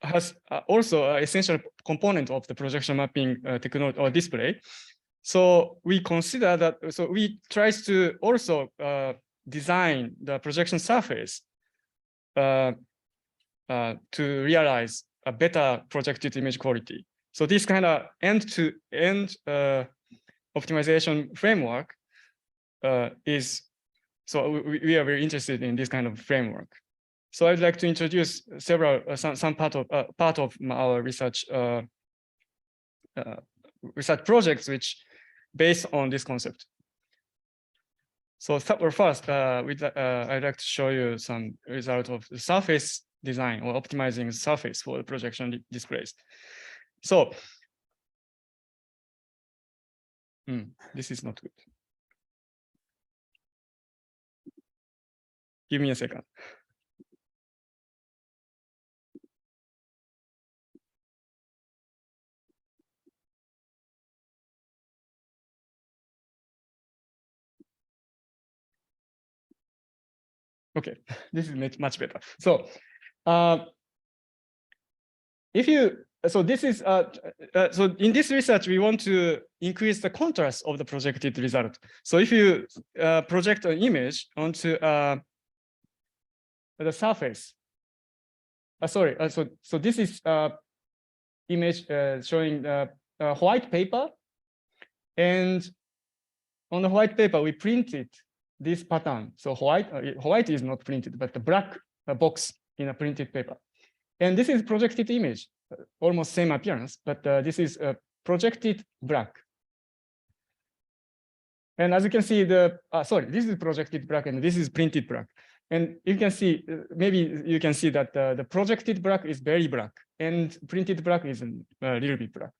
has also an essential component of the projection mapping technology or display. So we consider that, so we try to also design the projection surface to realize a better projected image quality. So this kind of end-to-end optimization framework is, so we are very interested in this kind of framework. So I'd like to introduce several, some part of our research projects which based on this concept. So first, I'd like to show you some result of the surface design or optimizing surface for the projection displays. So this is not good. Give me a second. Okay, this is much better. So so this is so in this research we want to increase the contrast of the projected result. So if you project an image onto the surface, so this is image showing the white paper, and on the white paper we printed this pattern. So white is not printed, but the black box in a printed paper. And this is projected image, almost same appearance, but this is projected black. And as you can see, this is projected black and this is printed black. And you can see, maybe you can see that the projected black is very black and printed black is a little bit black.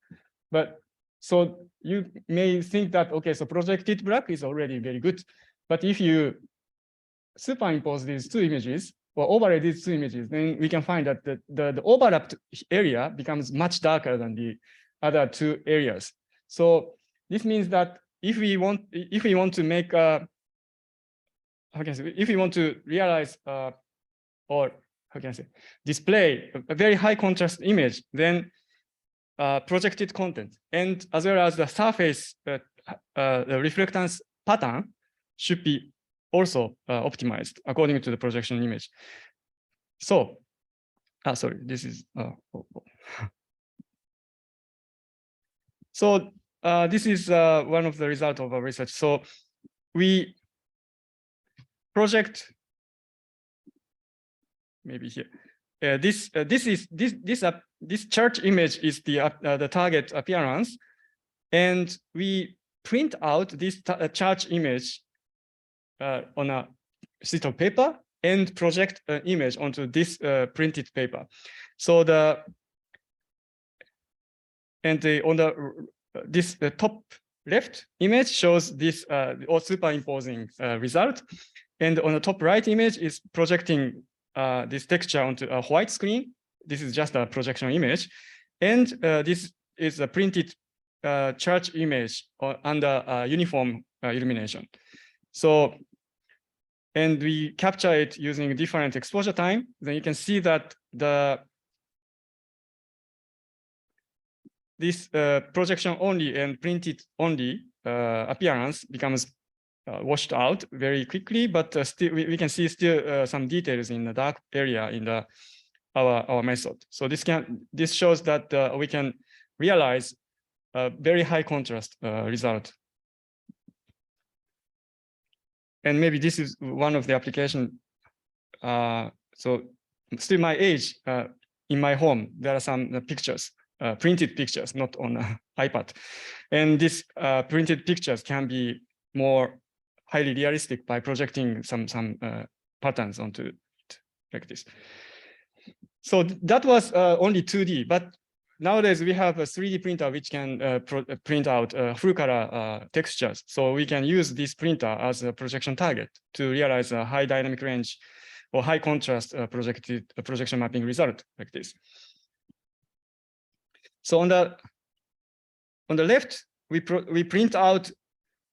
But so you may think that, okay, so projected black is already very good. But if you superimpose these two images or overlay these two images, then we can find that the overlapped area becomes much darker than the other two areas. So this means that if we want to make if we want to realize or how can I say display a very high contrast image, then projected content and as well as the surface the reflectance pattern should be also optimized according to the projection image. So, sorry, this is so this is one of the results of our research. So we project maybe here. This chart image is the target appearance, and we print out this chart image on a sheet of paper and project an image onto this printed paper. So the top left image shows this or superimposing result, and on the top right image is projecting this texture onto a white screen. This is just a projection image, and this is a printed chart image under uniform illumination. So, and we capture it using different exposure time. Then you can see that this projection only and printed only appearance becomes washed out very quickly, but still we can see still some details in the dark area in our method. So this shows that we can realize a very high contrast result. And maybe this is one of the application. So still my age, in my home, there are some pictures, printed pictures, not on iPad. And these printed pictures can be more highly realistic by projecting some patterns onto it like this. So that was only 2D, but nowadays we have a 3D printer which can print out full color textures. So we can use this printer as a projection target to realize a high dynamic range or high contrast projection mapping result like this. So on the left, we print out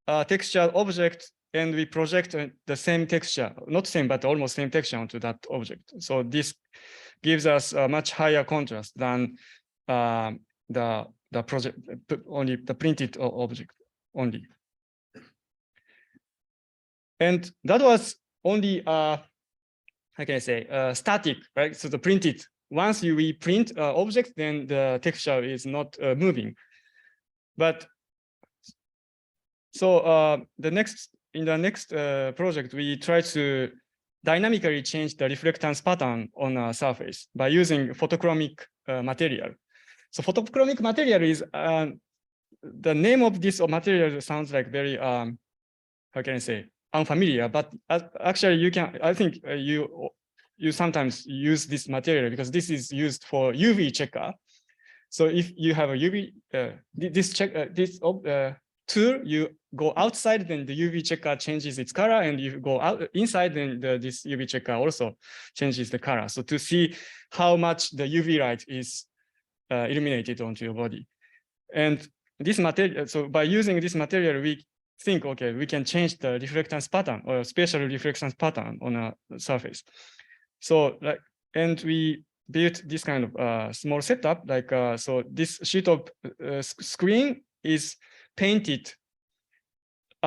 a textured object and we project the same texture, not same, but almost same texture onto that object. So this gives us a much higher contrast than the project only the printed object only. And that was only how can I say static, right? So the printed. Once we print object, then the texture is not moving. But so in the next project, we try to dynamically change the reflectance pattern on a surface by using photochromic material. So photochromic material is the name of this material sounds like very how can I say unfamiliar, but actually you can. I think you sometimes use this material because this is used for UV checker. So if you have a UV this tool, you go outside, then the UV checker changes its color, and you go out inside, then this UV checker also changes the color. So to see how much the UV light is illuminated onto your body, and this material. So by using this material, we think, okay, we can change the reflectance pattern or spatial reflectance pattern on a surface. So like, and we built this kind of small setup, like so this sheet of screen is painted.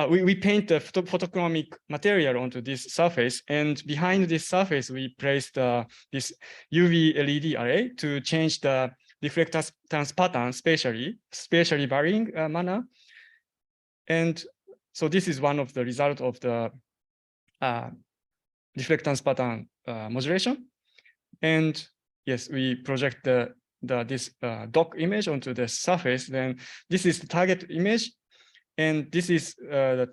We paint the photochromic material onto this surface, and behind this surface we placed this UV LED array to change the reflectance pattern spatially varying manner. And so this is one of the result of the reflectance pattern modulation. And yes, we project this dock image onto the surface. Then this is the target image, and this is the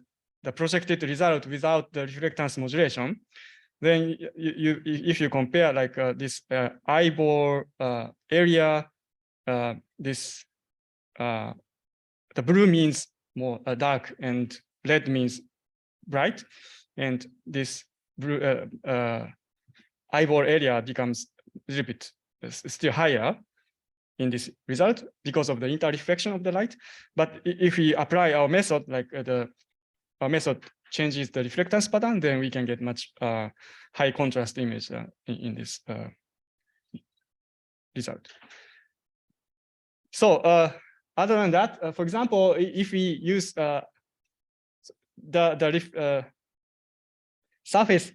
projected result without the reflectance modulation. Then if you compare like this eyeball area, this the blue means more dark and red means bright, and this blue eyeball area becomes a little bit still higher in this result because of the interreflection of the light. But if we apply our method, like our method changes the reflectance pattern, then we can get much high contrast image in this result. So other than that, for example, if we use the surface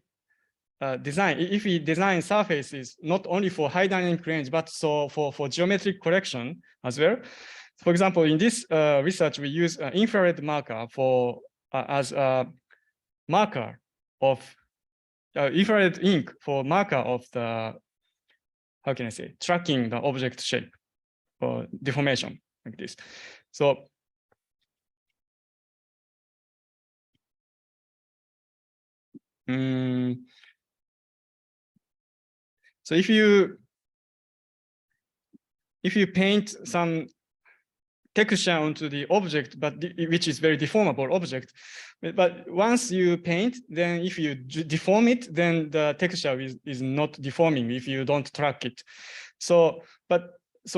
design, if we design surfaces not only for high dynamic range, but so for geometric correction as well. For example, in this research, we use infrared marker for as a marker of infrared ink for marker of the, how can I say, tracking the object shape or deformation like this. So so if you paint some texture onto the object, but which is very deformable object, but once you paint, then if you deform it, then the texture is not deforming if you don't track it. So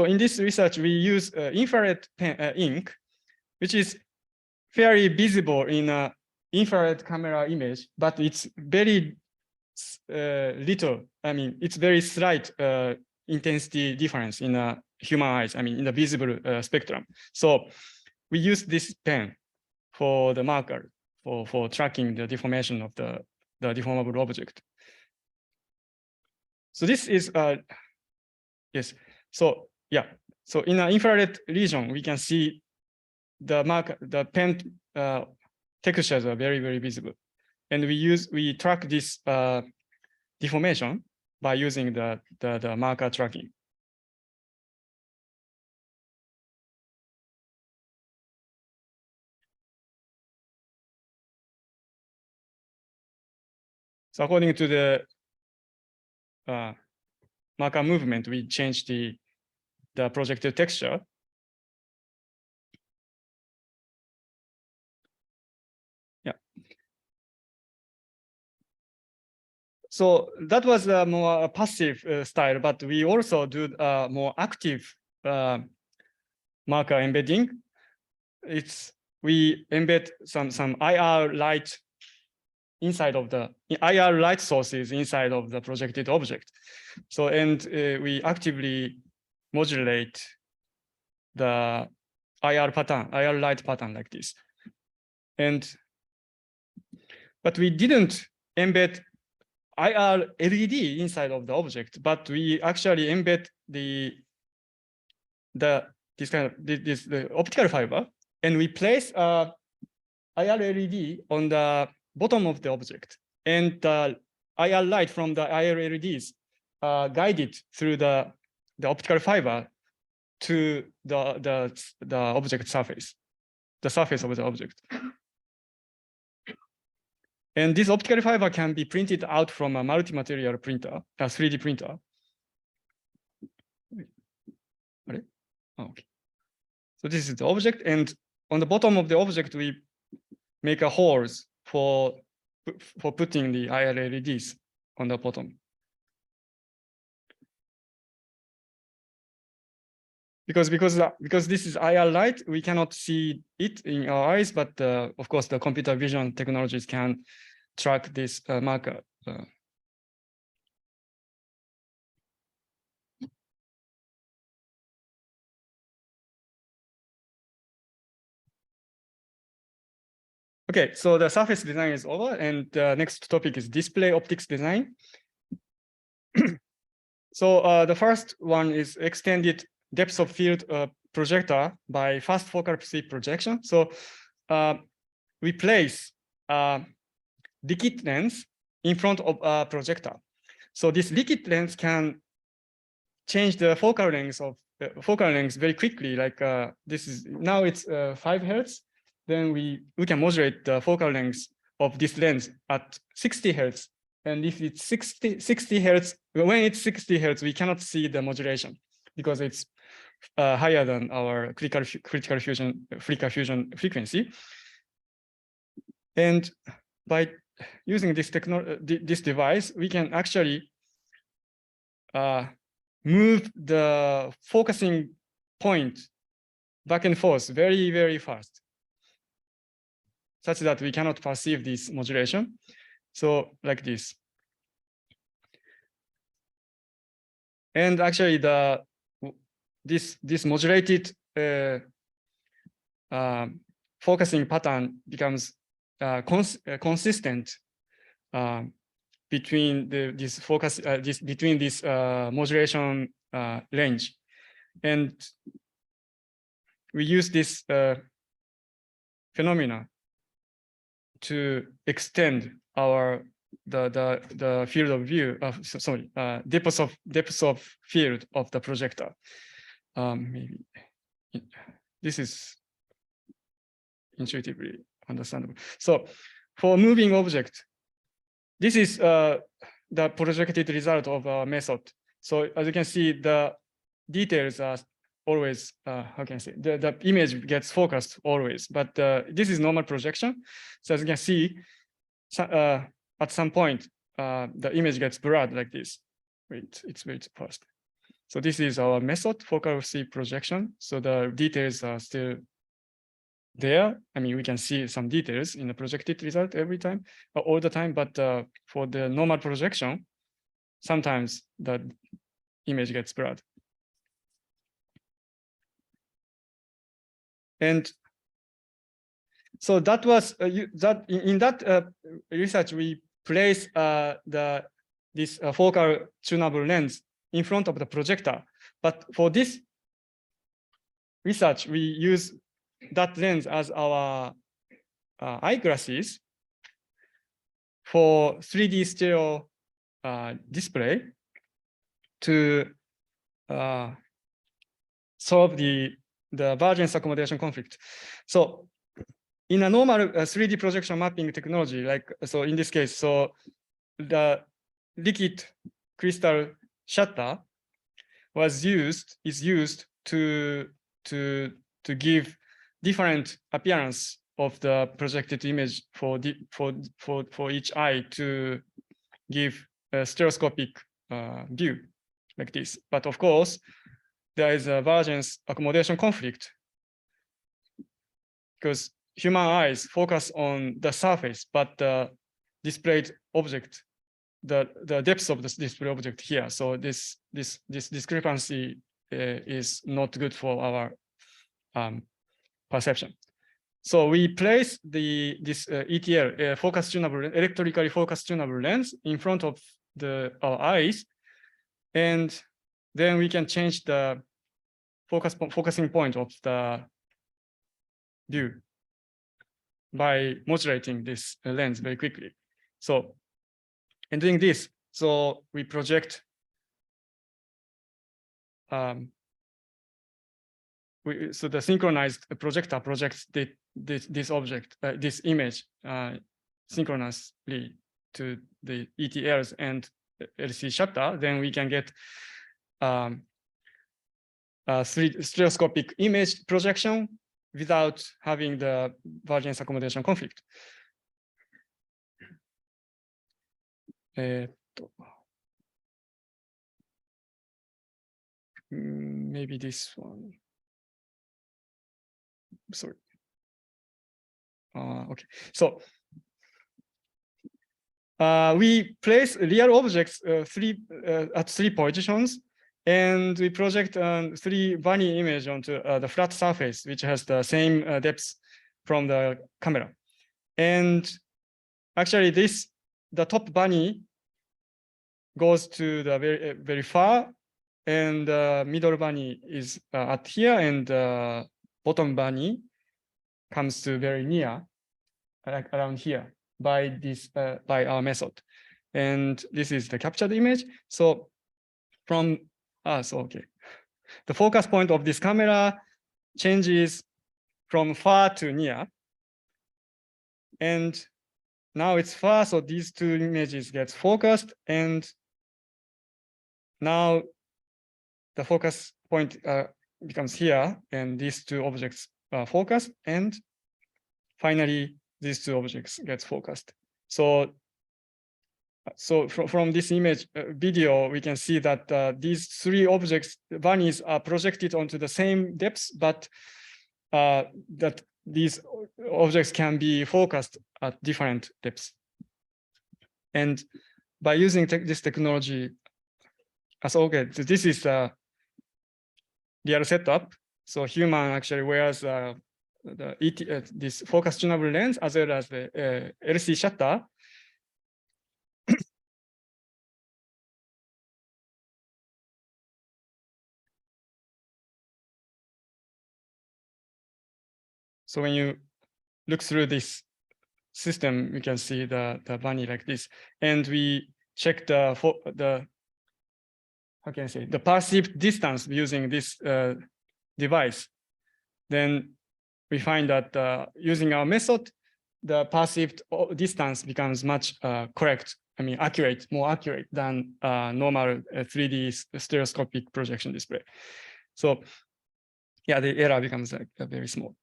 in this research, we use infrared ink, which is very visible in an infrared camera image, but it's very little. I mean, it's very slight intensity difference in human eyes. I mean, in the visible spectrum. So we use this pen for the marker for tracking the deformation of the deformable object. So this is yes. So yeah. So in an infrared region, we can see the marker, the pen textures are very, very visible, and we track this deformation by using the marker tracking. So according to the marker movement, we change the projected texture. Yeah. So that was a more passive style, but we also do more active marker embedding. We embed some IR light inside of the IR light sources inside of the projected object. So, and we actively modulate the IR pattern, IR light pattern like this. But we didn't embed IR LED inside of the object, but we actually embed the optical fiber, and we place a IR LED on the bottom of the object, and the IR light from the IR LEDs guided through the optical fiber to the object surface, the surface of the object. And this optical fiber can be printed out from a multi-material printer, a 3D printer. Oh, okay. So this is the object, and on the bottom of the object, we make a holes for putting the IR LEDs on the bottom. Because this is IR light, we cannot see it in our eyes, but of course the computer vision technologies can track this marker. Okay, so the surface design is over, and the next topic is display optics design. So the first one is extended depth of field projector by fast focal speed projection. So we place liquid lens in front of a projector. So this liquid lens can change the focal length very quickly. Like this is now it's 5 Hertz. Then we can modulate the focal length of this lens at 60 Hertz. And if it's 60 Hertz, when it's 60 Hertz, we cannot see the modulation because it's higher than our critical fusion frequency. And by using this this device, we can actually move the focusing point back and forth very, very fast, such that we cannot perceive this modulation. So like this. And actually this modulated focusing pattern becomes consistent between this modulation range, and we use this phenomena to extend the field of view depth of field of the projector. Maybe this is intuitively understandable. So for moving object, this is the projected result of our method. So as you can see, the details are always, how can I say, the image gets focused always, but this is normal projection. So as you can see, at some point, the image gets blurred like this. Wait, it's very fast. So this is our method, focal speed projection. So the details are still there. I mean, we can see some details in the projected result every time, all the time, but for the normal projection, sometimes the image gets blurred. And so that was in that research, we place this focal tunable lens in front of the projector. But for this research, we use that lens as our eyeglasses for 3D stereo display to solve the divergence accommodation conflict. So in a normal 3D projection mapping technology, like so in this case, so the liquid crystal shutter is used to give different appearance of the projected image for each eye to give a stereoscopic view like this. But of course, there is a divergence accommodation conflict because human eyes focus on the surface, but the displayed object, the depth of this display object here. So this discrepancy is not good for our perception. So we place this ETL, focus tunable, electrically focus tunable lens in front of our eyes, and then we can change the focusing point of the view by modulating this lens very quickly. So, in doing this, so we project so the synchronized projector projects this object, this image synchronously to the ETLs and LC shutter. Then we can get a stereoscopic image projection without having the variance accommodation conflict. Maybe this one. Sorry. Okay. So we place real objects at 3 positions, and we project 3 bunny image onto the flat surface, which has the same depth from the camera. And actually, the top bunny goes to the very far, and the middle bunny is at here, and the bottom bunny comes to very near, like around here, by our method. And this is the captured image. So from okay, the focus point of this camera changes from far to near, and now it's far, so these 2 images get focused, and now the focus point becomes here, and these 2 objects are focused, and finally these 2 objects get focused. So from this image video, we can see that these 3 objects, bunnies, are projected onto the same depths, but that these objects can be focused at different depths. And by using this technology, so this is the real setup. So human actually wears this focus tunable lens as well as the LC shutter. So when you look through this system, you can see the bunny like this, and we check the how can I say, the perceived distance using this device. Then we find that using our method, the perceived distance becomes much correct. I mean, accurate, more accurate than normal 3D stereoscopic projection display. So yeah, the error becomes very small.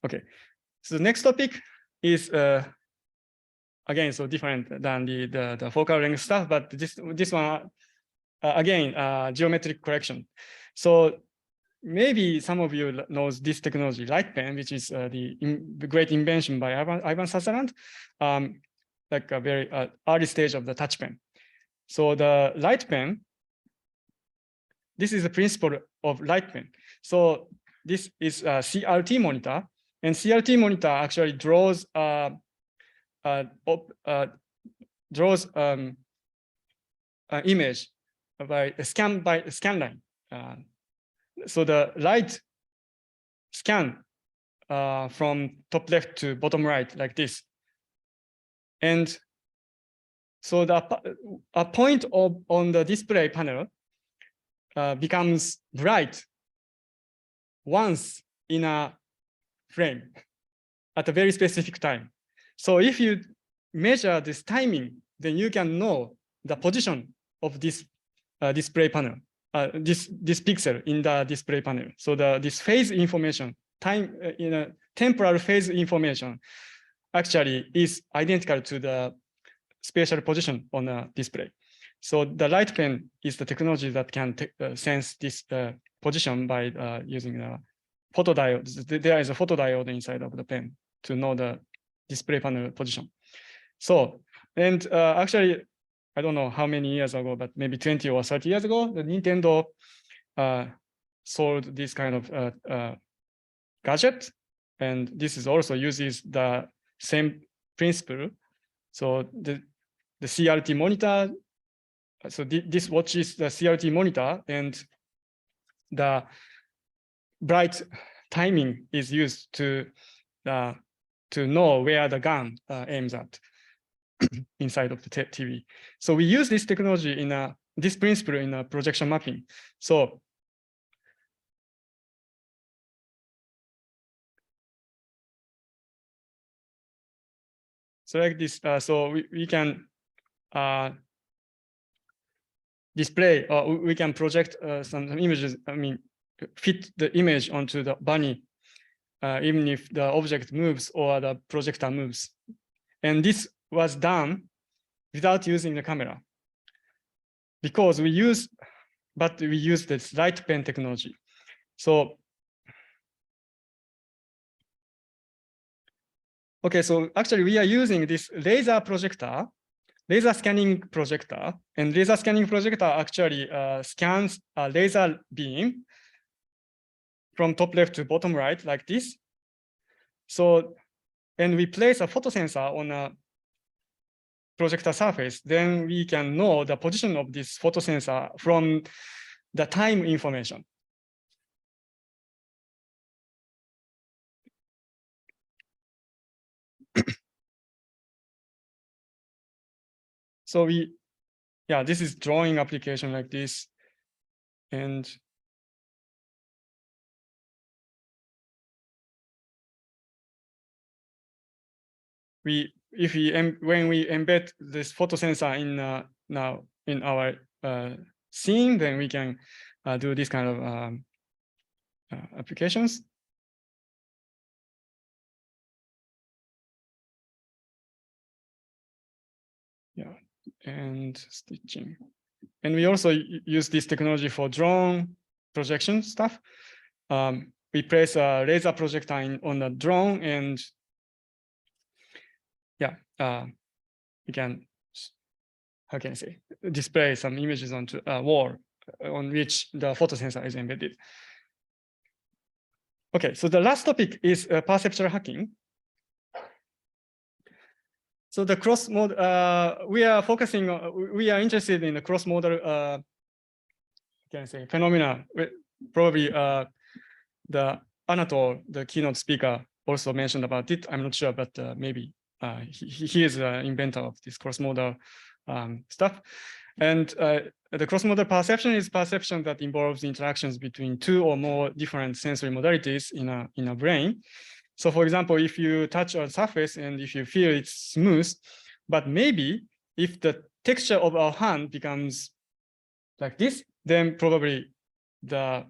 Okay, so the next topic is again so different than the focal length stuff, but this one again geometric correction. So maybe some of you knows this technology, light pen, which is the great invention by Ivan Sutherland, like a very early stage of the touch pen. So the light pen, this is the principle of light pen. So this is a CRT monitor, and CRT monitor actually draws an image by a scan line. So the light scan from top left to bottom right like this, and so a point on the display panel becomes bright once in a frame at a very specific time. So if you measure this timing, then you can know the position of this display panel, this pixel in the display panel. So this phase information, temporal phase information, actually is identical to the spatial position on a display. So the light pen is the technology that can sense this position by using a photodiode. There is a photodiode inside of the pen to know the display panel position. So, and actually, I don't know how many years ago, but maybe 20 or 30 years ago, the Nintendo sold this kind of gadget. And this is also uses the same principle. So the CRT monitor, so this watches the CRT monitor, and the bright timing is used to know where the gun aims at inside of the TV. So we use this technology in this principle in a projection mapping. So like this, so we can display, or we can project some images. I mean, fit the image onto the bunny, even if the object moves or the projector moves. And this was done without using the camera, because we use this light pen technology. So, okay, so actually we are using this laser scanning projector, and laser scanning projector actually scans a laser beam from top left to bottom right like this. So, and we place a photosensor on a projector surface, then we can know the position of this photosensor from the time information. So this is drawing application like this. And when we embed this photosensor in our scene, then we can do this kind of applications. Yeah, and stitching. And we also use this technology for drone projection stuff. We place a laser projector on the drone, and we can, how can I say, display some images onto a wall on which the photosensor is embedded. Okay, so the last topic is perceptual hacking. So the cross-modal, we are interested in the cross-modal, can I say, phenomena. Probably the Anatol, the keynote speaker, also mentioned about it. I'm not sure, but maybe he is the inventor of this cross-modal stuff. And the cross-modal perception is perception that involves interactions between two or more different sensory modalities in a brain. So for example, if you touch a surface and if you feel it's smooth, but maybe if the texture of our hand becomes like this, then probably the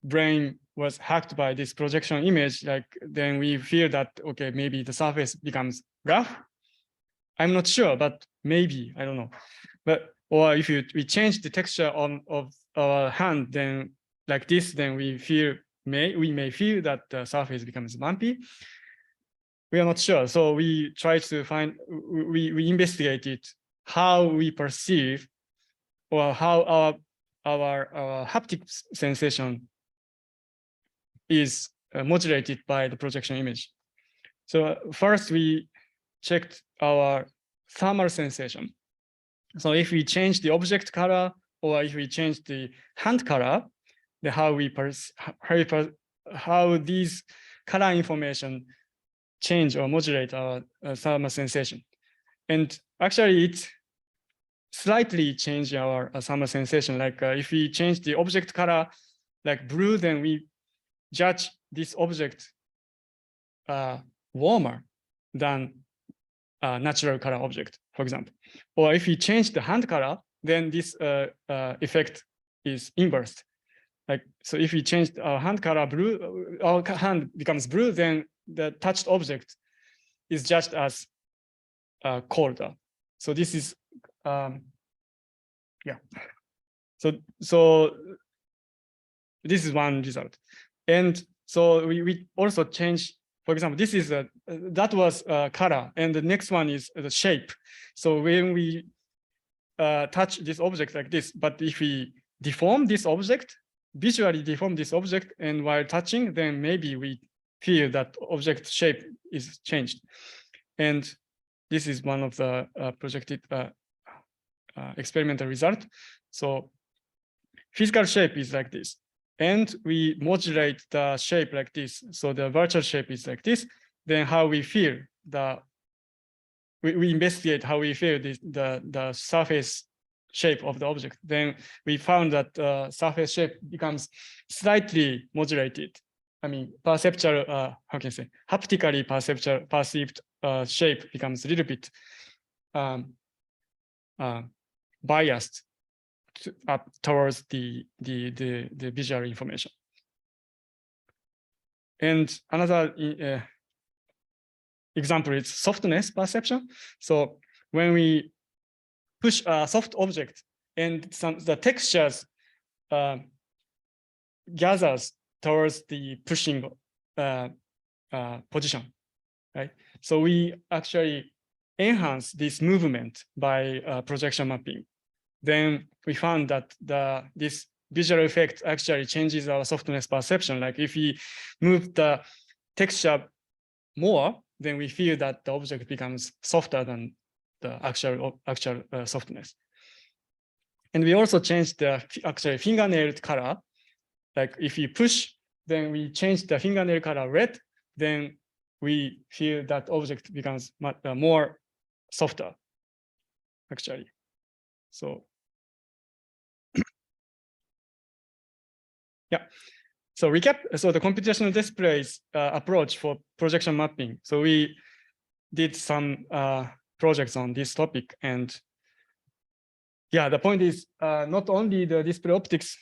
brain was hacked by this projection image. Like then we feel that, okay, maybe the surface becomes rough. I'm not sure, but maybe, I don't know. But, or if we change the texture of our hand, then like this, then we may feel that the surface becomes bumpy. We are not sure. So we try to find, we investigated how we perceive or how our haptic sensation is modulated by the projection image. So first we checked our thermal sensation. So if we change the object color or if we change the hand color, how these color information change or modulate our thermal sensation. And actually it slightly change our thermal sensation. Like if we change the object color like blue, then we judge this object warmer than natural color object, for example. Or if we change the hand color, then this effect is inversed. Like, so if we change our hand color blue, our hand becomes blue, then the touched object is judged as colder. So this is, So this is one result. And so we also change, for example, this is that was color, and the next one is the shape. So when we touch this object like this, but if we deform this object, visually deform this object, and while touching, then maybe we feel that object shape is changed. And this is one of the projected experimental result. So physical shape is like this, and we modulate the shape like this. So the virtual shape is like this. Then how we feel we investigate how we feel the surface shape of the object. Then we found that surface shape becomes slightly modulated. I mean, perceptual, how can I say, haptically perceived shape becomes a little bit biased up towards the visual information. And another example is softness perception. So when we push a soft object and the textures gathers towards the pushing position, right? So we actually enhance this movement by projection mapping. Then we found that this visual effect actually changes our softness perception. Like if we move the texture more, then we feel that the object becomes softer than the actual softness. And we also changed the actually fingernail color. Like if we push, then we change the fingernail color red, then we feel that object becomes much more softer, actually. So yeah. So recap. So the computational displays approach for projection mapping. So we did some projects on this topic, and yeah, the point is not only the display optics,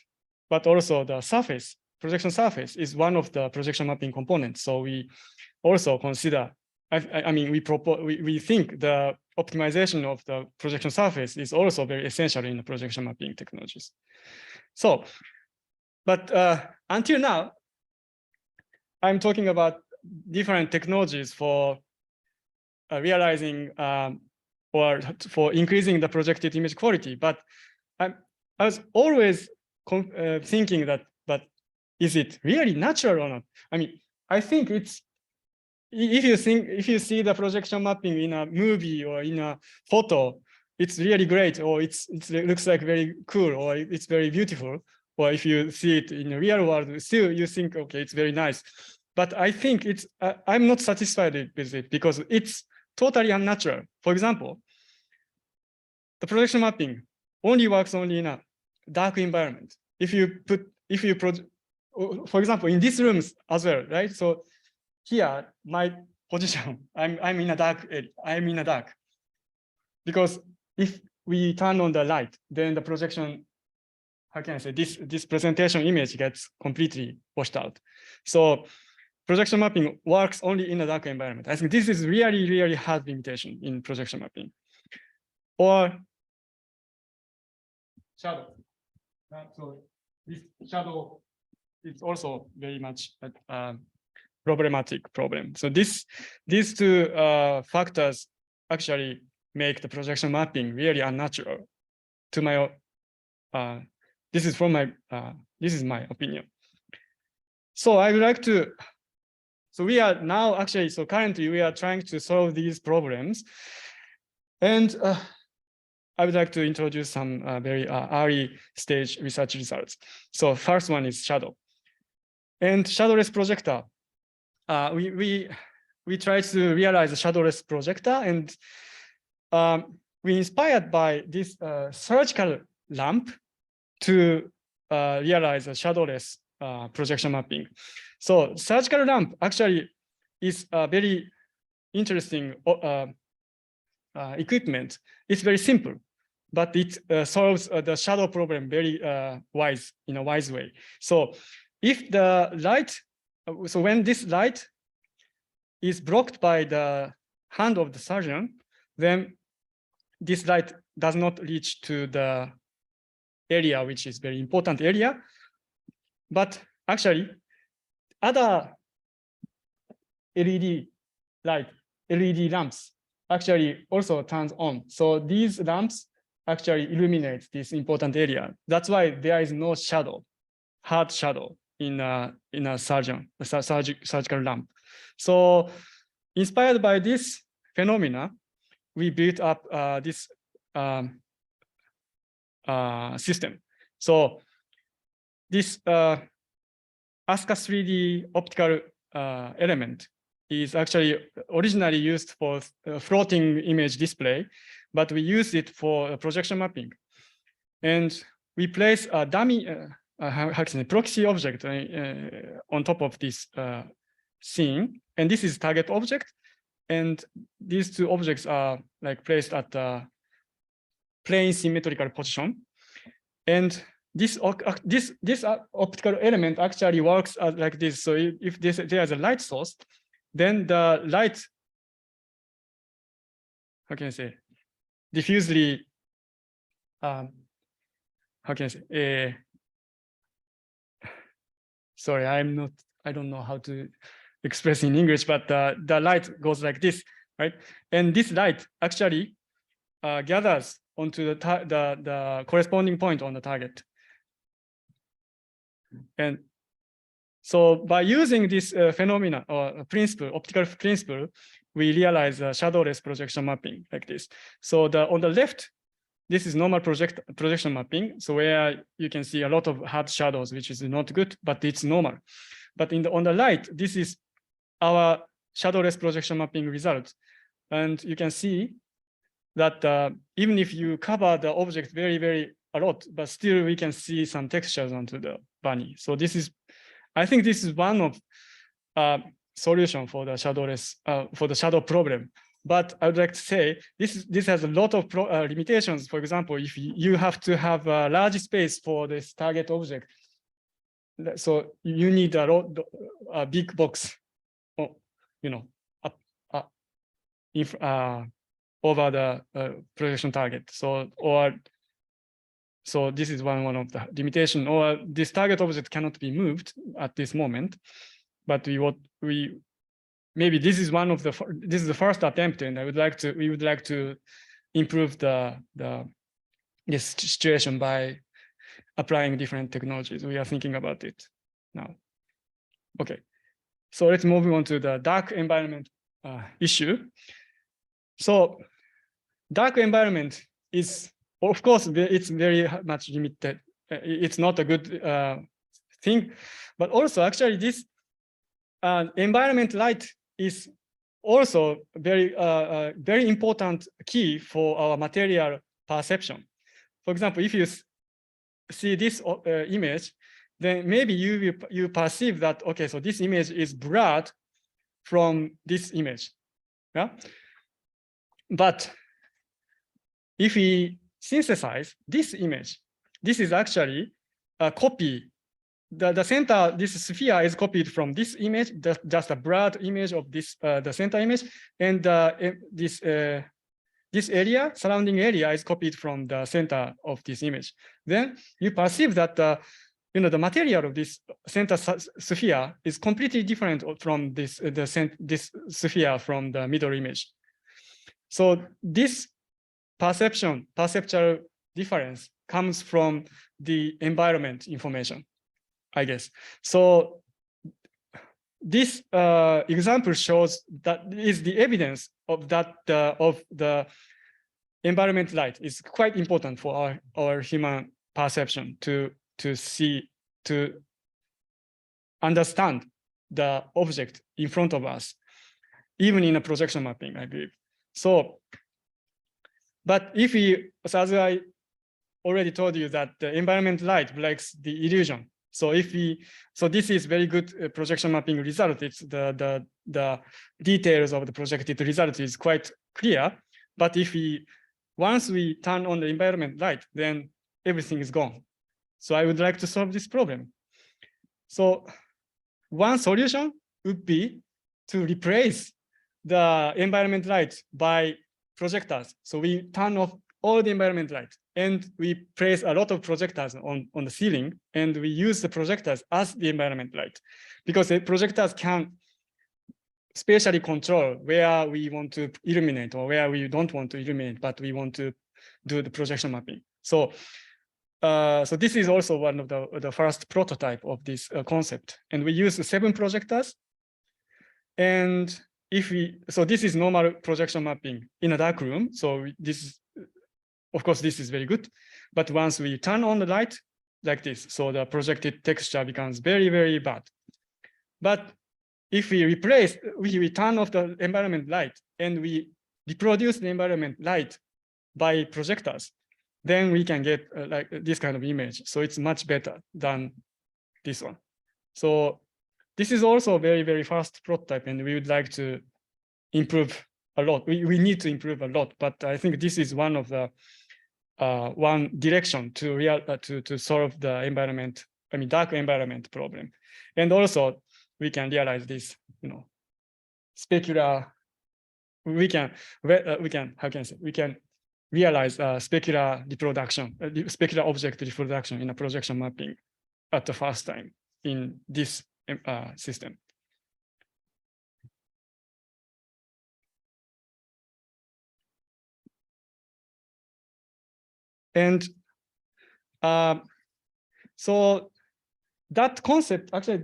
but also the surface, projection surface is one of the projection mapping components. So we also consider, I mean, we think the optimization of the projection surface is also very essential in the projection mapping technologies. So, but until now, I'm talking about different technologies for realizing or for increasing the projected image quality. But I was always thinking that, but is it really natural or not? I mean, I think it's, if you see the projection mapping in a movie or in a photo, it's really great, or it looks like very cool, or it's very beautiful. Or if you see it in the real world, still you think, okay, it's very nice. But I think it's, I'm not satisfied with it because it's totally unnatural. For example, the projection mapping only works only in a dark environment. If you for example, in these rooms as well, right? So here, my position, I'm in a dark area. I'm in a dark. Because if we turn on the light, then the projection, how can I say, this presentation image gets completely washed out. So projection mapping works only in a dark environment. I think this is really, really hard limitation in projection mapping. Or shadow. So this shadow is also very much problematic problem. So these two factors actually make the projection mapping really unnatural. To my this is my opinion. So I would like to. So we are now actually, so currently we are trying to solve these problems, and I would like to introduce some very early stage research results. So first one is shadow, and shadowless projector. We tried to realize a shadowless projector, and we inspired by this surgical lamp to realize a shadowless projection mapping. So surgical lamp actually is a very interesting equipment. It's very simple, but it solves the shadow problem very in a wise way. So if the light, so when this light is blocked by the hand of the surgeon, then this light does not reach to the area, which is very important area. But actually, other LED light, LED lamps actually also turns on. So these lamps actually illuminate this important area. That's why there is no shadow, hard shadow in a surgical lamp. So inspired by this phenomena, we built up this system. So this ASCA 3D optical element is actually originally used for floating image display, but we use it for projection mapping. And we place a dummy proxy object on top of this scene, and this is target object. And these two objects are like placed at the plane symmetrical position. And this optical element actually works like this. So if there is a light source, then the light, how can I say, diffusely, how can I say, sorry, I don't know how to express in English, but the light goes like this, right? And this light actually gathers onto the corresponding point on the target. And so by using this phenomena or principle, optical principle, we realize shadowless projection mapping like this. So on the left, this is normal projection mapping. So where you can see a lot of hard shadows, which is not good, but it's normal. But on the right, this is our shadowless projection mapping result. And you can see that even if you cover the object very a lot, but still we can see some textures onto the bunny. So this is, I think this is one of solution for the shadowless, for the shadow problem. But I would like to say this has a lot of limitations. For example, if you have to have a large space for this target object, so you need a big box, you know, over the projection target. So this is one of the limitations. Or this target object cannot be moved at this moment. But maybe this is this is the first attempt, and we would like to improve this situation by applying different technologies. We are thinking about it now. Okay, so let's move on to the dark environment issue. So dark environment is, of course, it's very much limited. It's not a good thing, but also actually this environment light is also very important key for our material perception. For example, if you see this image, then maybe you perceive that, okay, so this image is blurred from this image. Yeah. But if we synthesize this image, this is actually a copy. The center, this sphere is copied from this image, just a blurred image of this the center image, and this area, surrounding area, is copied from the center of this image. Then you perceive that the material of this center sphere is completely different from this sphere from the middle image. So this perceptual difference comes from the environment information, I guess. So this example shows that is the evidence of that of the environment light is quite important for our human perception to understand the object in front of us, even in a projection mapping, I believe. So, but if as I already told you, that the environment light breaks the illusion. So this is very good projection mapping result. It's the details of the projected result is quite clear. But once we turn on the environment light, then everything is gone. So I would like to solve this problem. So one solution would be to replace the environment light by projectors. So we turn off all the environment light, and we place a lot of projectors on the ceiling, and we use the projectors as the environment light, because the projectors can spatially control where we want to illuminate or where we don't want to illuminate, but we want to do the projection mapping. So, so this is also one of the first prototype of this concept, and we use 7 projectors. And if we, so this is normal projection mapping in a dark room. So this, of course, this is very good. But once we turn on the light like this, so the projected texture becomes very, very bad. But if we replace, we turn off the environment light and we reproduce the environment light by projectors, then we can get like this kind of image. So it's much better than this one. So this is also a very, very fast prototype, and we would like to improve a lot. We need to improve a lot, but I think this is one of the one direction to solve the environment, I mean, dark environment problem. And also we can realize this, you know, specular, we can, how can I say, we can realize specular reproduction, specular object reproduction in a projection mapping at the first time in this system. And so that concept, actually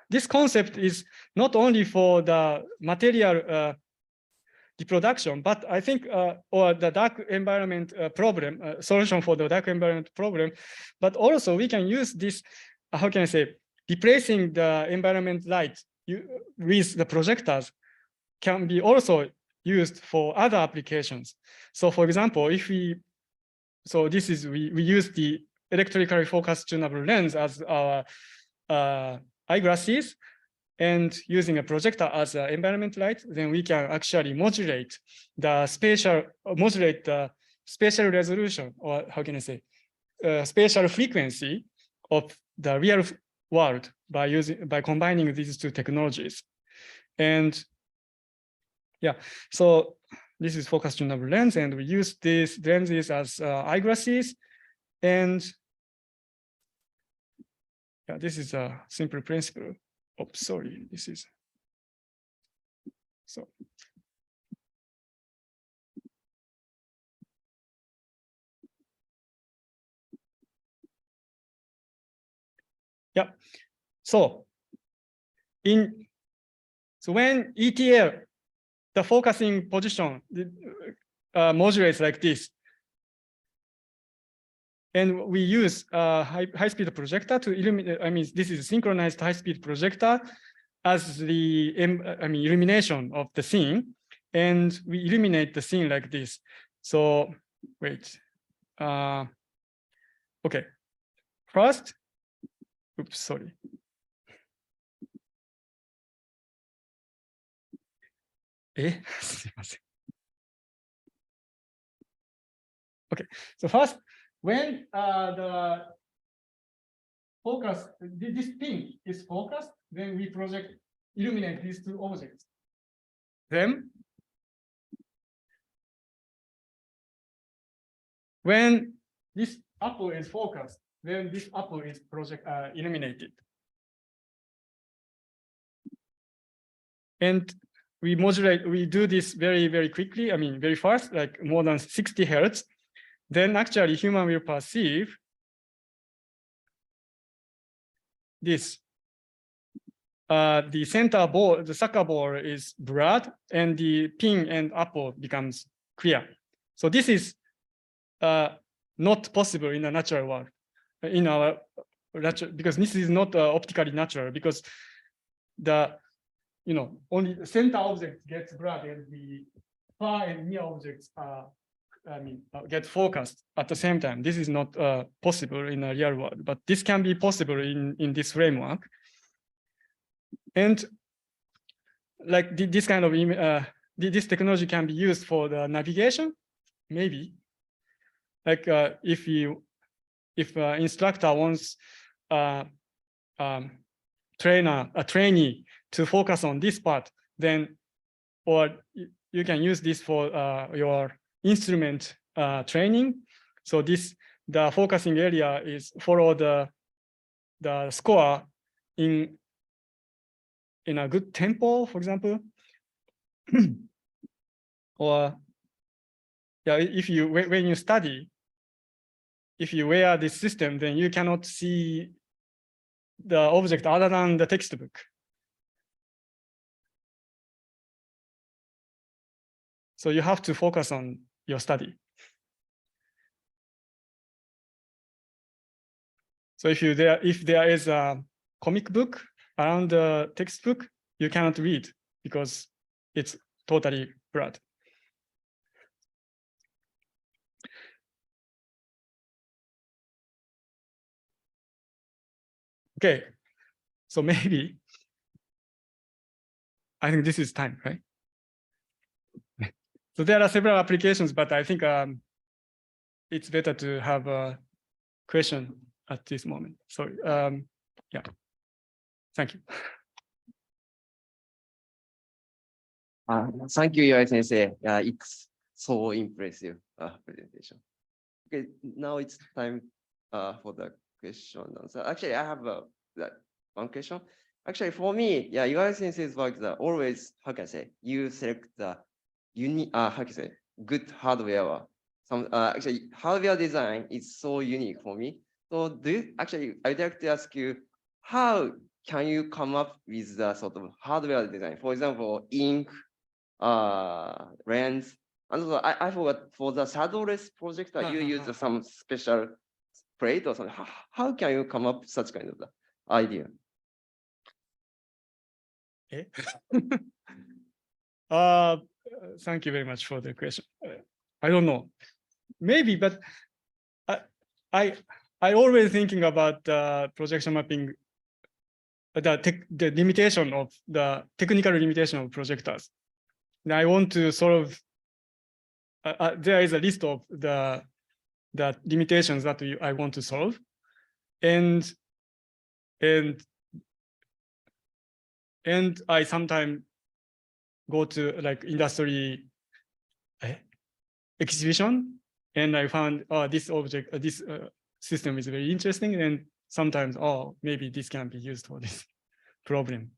this concept is not only for the material reproduction, but I think, or the dark environment problem, solution for the dark environment problem, but also we can use this, how can I say, replacing the environment light with the projectors can be also used for other applications. So for example, if we, so this is, we use the electrically focused tunable lens as our eyeglasses, and using a projector as an environment light, then we can actually modulate the spatial resolution, or how can I say, spatial frequency of the real world by combining these 2 technologies. And yeah, so this is focused tunable lens, and we use these lenses as eyeglasses. And yeah, this is a simple principle. Oh, sorry, this is so. Yeah, so when ETL, the focusing position modulates like this, and we use high-speed projector to illuminate. I mean, this is a synchronized high-speed projector as the illumination of the scene, and we illuminate the scene like this. So wait, okay. First, oops, sorry. Okay, so first, when the focus, this pin is focused, then we illuminate these 2 objects. Then, when this apple is focused, then this apple is illuminated. And we modulate, we do this very, very quickly, I mean, very fast, like more than 60 Hertz. Then actually human will perceive this. The center ball, the soccer ball is blurred, and the pin and apple becomes clear. So this is not possible in the natural world, in our natural, because this is not optically natural, because the, you know, only the center object gets blurred and the far and near objects are, get focused at the same time. This is not possible in a real world, but this can be possible in this framework. And like this kind of this technology can be used for the navigation, maybe. Like if instructor wants a trainee to focus on this part, then, or you can use this for your instrument training. So the focusing area is follow the score in in a good tempo, for example, or yeah, if you when you study, if you wear this system, then you cannot see the object other than the textbook. So you have to focus on your study. So if there is a comic book around the textbook, you cannot read because it's totally blurred. Okay, so maybe I think this is time, right? So there are several applications, but I think it's better to have a question at this moment. So yeah, thank you. Thank you, Yoi Sensei. It's so impressive presentation. Okay, now it's time for the question. So actually, I have one question. Actually, for me, yeah, Yoi Sensei's work is always, how can I say, you select the unique, how can I say, good hardware. Some actually, hardware design is so unique for me. So I'd like to ask you, how can you come up with the sort of hardware design? For example, ink, lens. And also, I forgot, for the shadowless project that you use some special plate or something. How can you come up with such kind of idea? Thank you very much for the question. I don't know, maybe, but I always thinking about projection mapping, the limitation of the technical limitation of projectors. And I want to sort of there is a list of the limitations that I want to solve, and I sometimes go to like industry exhibition, and I found this object, this system is very interesting, and sometimes maybe this can be used for this problem.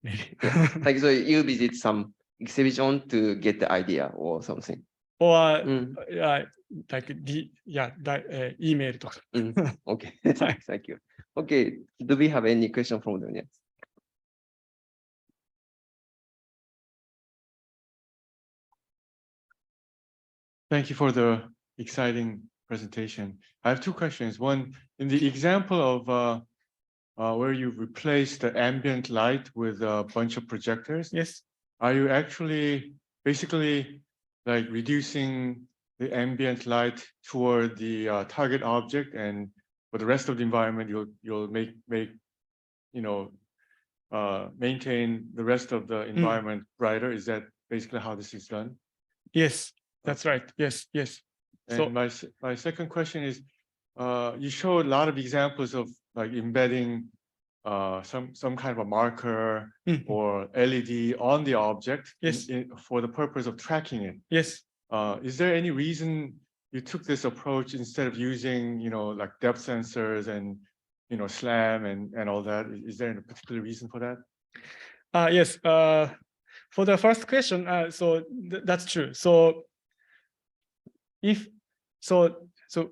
Maybe. Like, so you visit some exhibition to get the idea or something. Or like email. Okay, thank you. Okay, do we have any question from the audience? Thank you for the exciting presentation. I have two questions. One, in the example of where you replace the ambient light with a bunch of projectors. Yes. Are you actually basically like reducing the ambient light toward the target object, and for the rest of the environment, you'll maintain the rest of the environment brighter? Is that basically how this is done? Yes, that's right. Yes. And so my second question is, you showed a lot of examples of like embedding some kind of a marker or LED on the object. Yes. For the purpose of tracking it. Yes. Is there any reason you took this approach instead of using, like depth sensors and, SLAM and all that? Is there a particular reason for that? Yes. For the first question, so that's true. So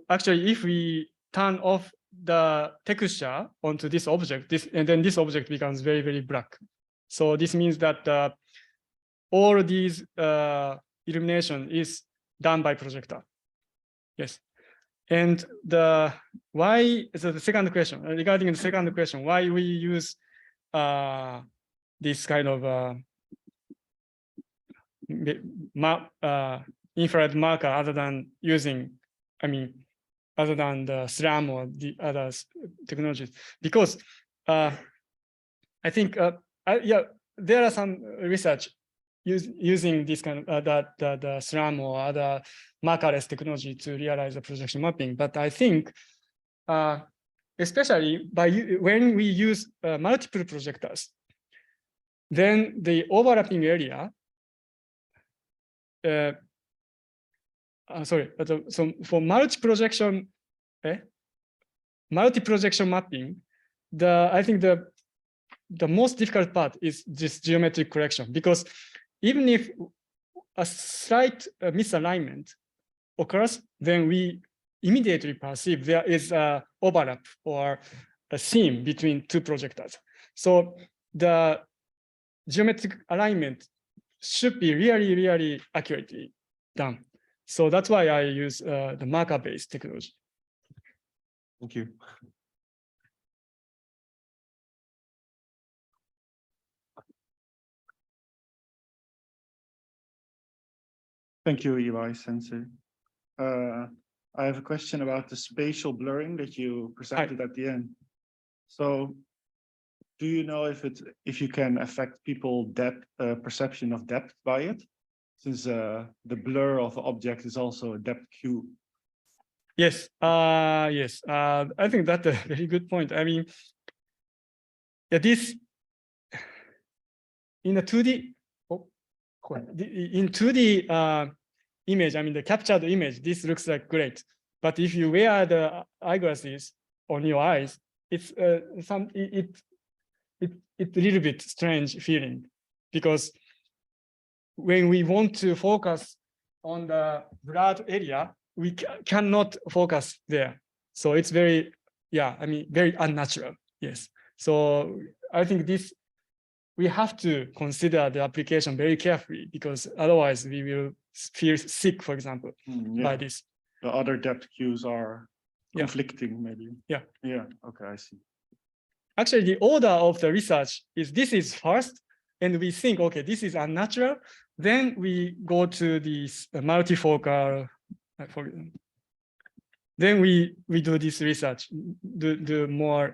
actually, if we turn off the texture onto this object, and then this object becomes very, very black. So this means that all these illumination is done by projector. Yes. And the second question, regarding the second question, why we use this kind of infrared marker other than using, other than the SLAM or the other technologies, because I think there are some research using this kind of the SLAM or other markerless technology to realize the projection mapping. But I think, especially when we use multiple projectors, then the overlapping area. So for multi-projection mapping, I think the most difficult part is this geometric correction, because even if a slight misalignment occurs, then we immediately perceive there is a overlap or a seam between two projectors. So the geometric alignment should be really, really accurately done. So that's why I use the marker-based technology. Thank you. Thank you, Iwai Sensei. I have a question about the spatial blurring that you presented at the end. So do you know if you can affect people depth perception of depth by it? Since the blur of the object is also a depth cube. Yes, yes. I think that's a very good point. I mean, yeah, this in a 2D, in 2D image, I mean the captured image, this looks like great. But if you wear the eyeglasses on your eyes, it's it's a little bit strange feeling, because when we want to focus on the blurred area, we cannot focus there. So it's very, yeah, I mean, very unnatural. Yes. So I think this, we have to consider the application very carefully, because otherwise we will feel sick, for example, by this. The other depth cues are conflicting, maybe. Yeah. Yeah. Okay, I see. Actually, the order of the research is this is first, and we think, okay, this is unnatural. Then we go to this multifocal. Then we do this research, you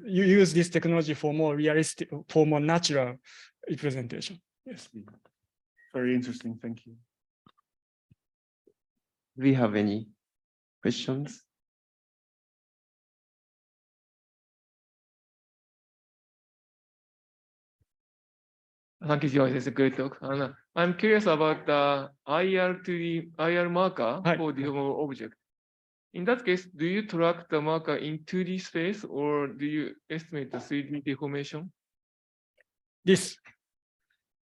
use this technology for more realistic, for more natural representation. Yes. Very interesting. Thank you. Do we have any questions? Thank you, Joyce. It's a great talk. And I'm curious about the IR marker for the object. In that case, do you track the marker in 2D space, or do you estimate the 3D deformation? This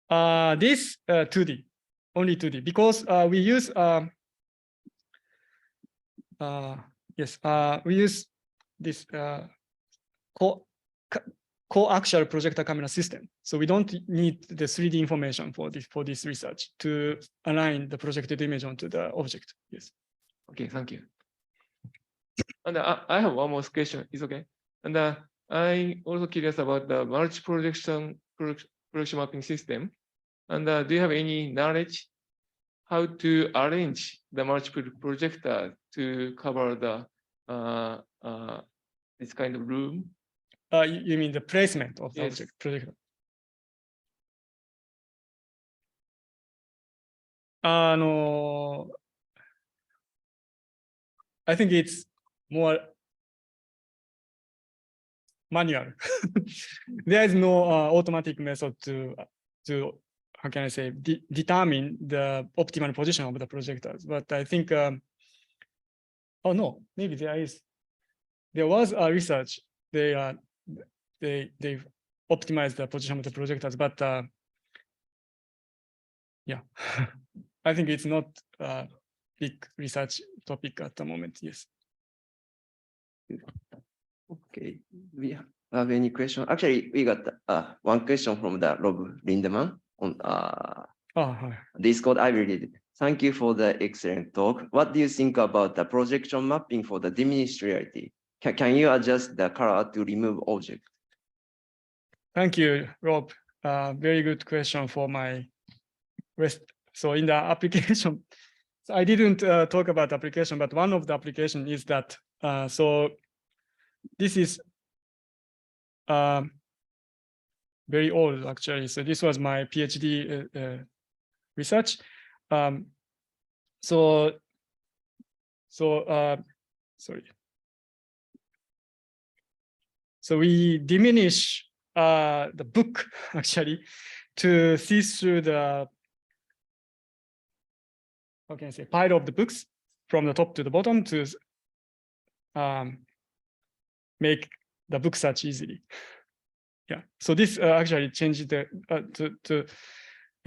2D, only 2D, because we use we use this coaxial projector camera system. So we don't need the 3D information for this research to align the projected image onto the object. Yes. Okay, thank you. And I have one more question. It's okay. And I'm also curious about the multi-projection mapping system. And do you have any knowledge how to arrange the multiple projector to cover the this kind of room? You mean the placement of the object projector? I think it's more manual. There is no automatic method to how can I say, determine the optimal position of the projectors. But I think, oh no, maybe there was a research. They optimized the position of the projectors, but yeah, I think it's not a big research topic at the moment. Yes. Okay, we have any question? Actually, we got one question from the Rob Lindemann on Discord. I read it. Thank you for the excellent talk. What do you think about the projection mapping for the diminished reality? Can you adjust the color to remove object? Thank you, Rob. Very good question for my rest. So in the application, so I didn't talk about the application, but one of the application is that, so this is very old actually. So this was my PhD research. Sorry. So we diminish the book actually to see through the, how can I say, pile of the books from the top to the bottom to make the book search easily. Yeah. So this actually changed the to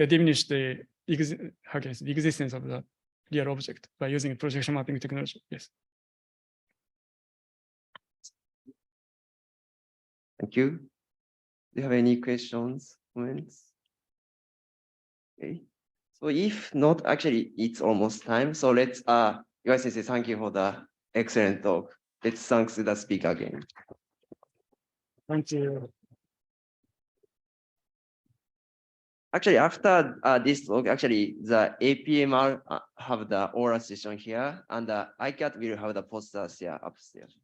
diminish the existence of the real object by using projection mapping technology. Yes. Thank you. Do you have any questions, comments? Okay. So if not, actually, it's almost time. So let's, Iwai Sensei, thank you for the excellent talk. Let's thank the speaker again. Thank you. Actually, after this talk, actually, the APMR have the oral session here, and the ICAT will have the posters here upstairs.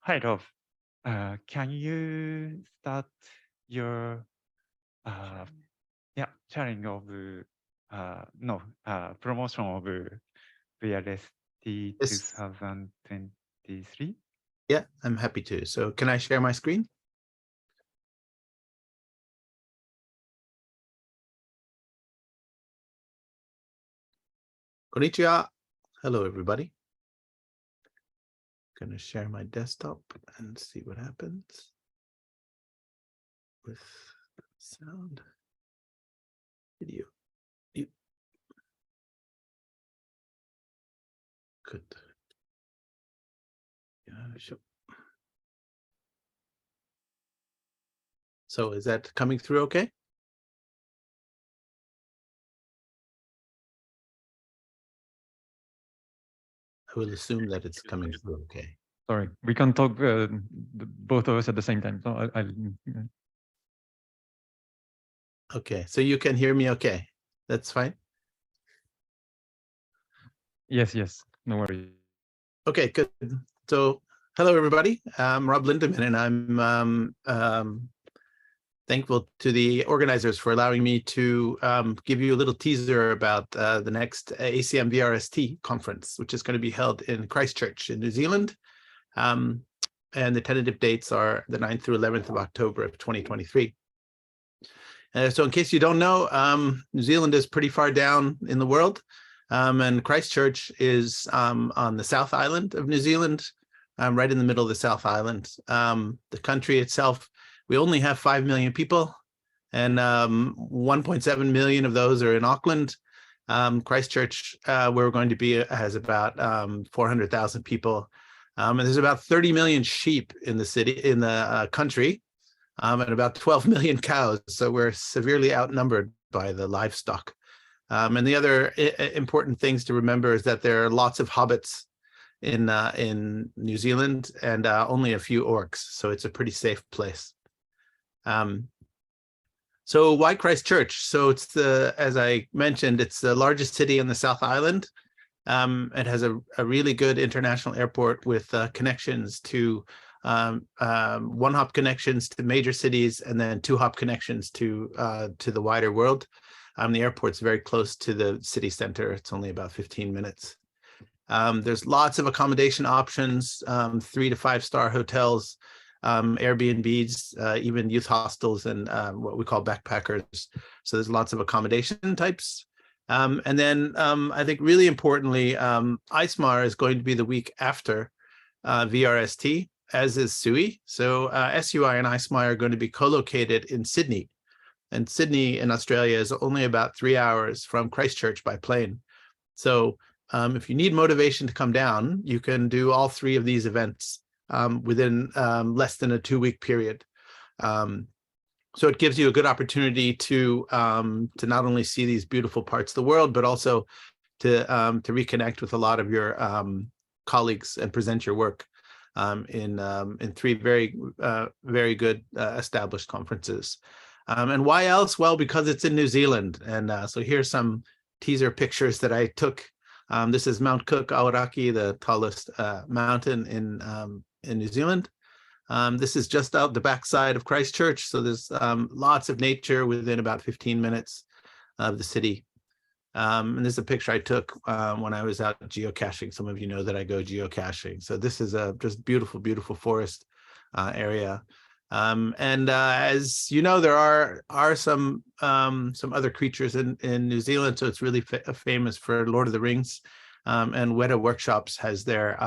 Hi, Rob. Can you start your sharing of promotion of VRST Yes. 2023? Yeah, I'm happy to. So can I share my screen? Konnichiwa. Hello, everybody. Going to share my desktop and see what happens with sound, video. Good. Yeah, sure. So is that coming through okay? I will assume that it's coming through okay. Sorry, we can talk both of us at the same time. So Okay, so you can hear me okay. That's fine. yes, no worries. Okay, good. So hello, everybody. I'm Rob Lindemann, and I'm thankful to the organizers for allowing me to give you a little teaser about the next ACM VRST conference, which is going to be held in Christchurch in New Zealand. And the tentative dates are the 9th through 11th of October of 2023. So in case you don't know, New Zealand is pretty far down in the world. And Christchurch is on the South Island of New Zealand, right in the middle of the South Island. The country itself, we only have 5 million people, and 1.7 million of those are in Auckland. Christchurch, where we're going to be, has about 400,000 people. And there's about 30 million sheep in the city, in the country, and about 12 million cows. So we're severely outnumbered by the livestock. And the other important things to remember is that there are lots of hobbits in New Zealand, and only a few orcs. So it's a pretty safe place. So why Christchurch? So it's as I mentioned, it's the largest city on the South Island. It has a really good international airport with connections to one-hop connections to major cities, and then two-hop connections to the wider world. The airport's very close to the city center. It's only about 15 minutes. There's lots of accommodation options, 3 to 5 star hotels, Airbnbs, even youth hostels, and what we call backpackers. So there's lots of accommodation types. And then I think really importantly, ICMAR is going to be the week after VRST, as is SUI. So SUI and ICMAR are going to be co-located in Sydney. And Sydney in Australia is only about 3 hours from Christchurch by plane. So if you need motivation to come down, you can do all 3 of these events within less than a 2-week period. So it gives you a good opportunity to not only see these beautiful parts of the world, but also to reconnect with a lot of your colleagues and present your work in 3 very good established conferences. And why else? Well, because it's in New Zealand. And so here's some teaser pictures that I took. This is Mount Cook Aoraki, the tallest mountain in New Zealand. This is just out the backside of Christchurch. So there's lots of nature within about 15 minutes of the city. And this is a picture I took when I was out geocaching. Some of you know that I go geocaching. So this is a just beautiful, beautiful forest area. And as you know, there are some other creatures in New Zealand. So it's really famous for Lord of the Rings. And Weta Workshops has their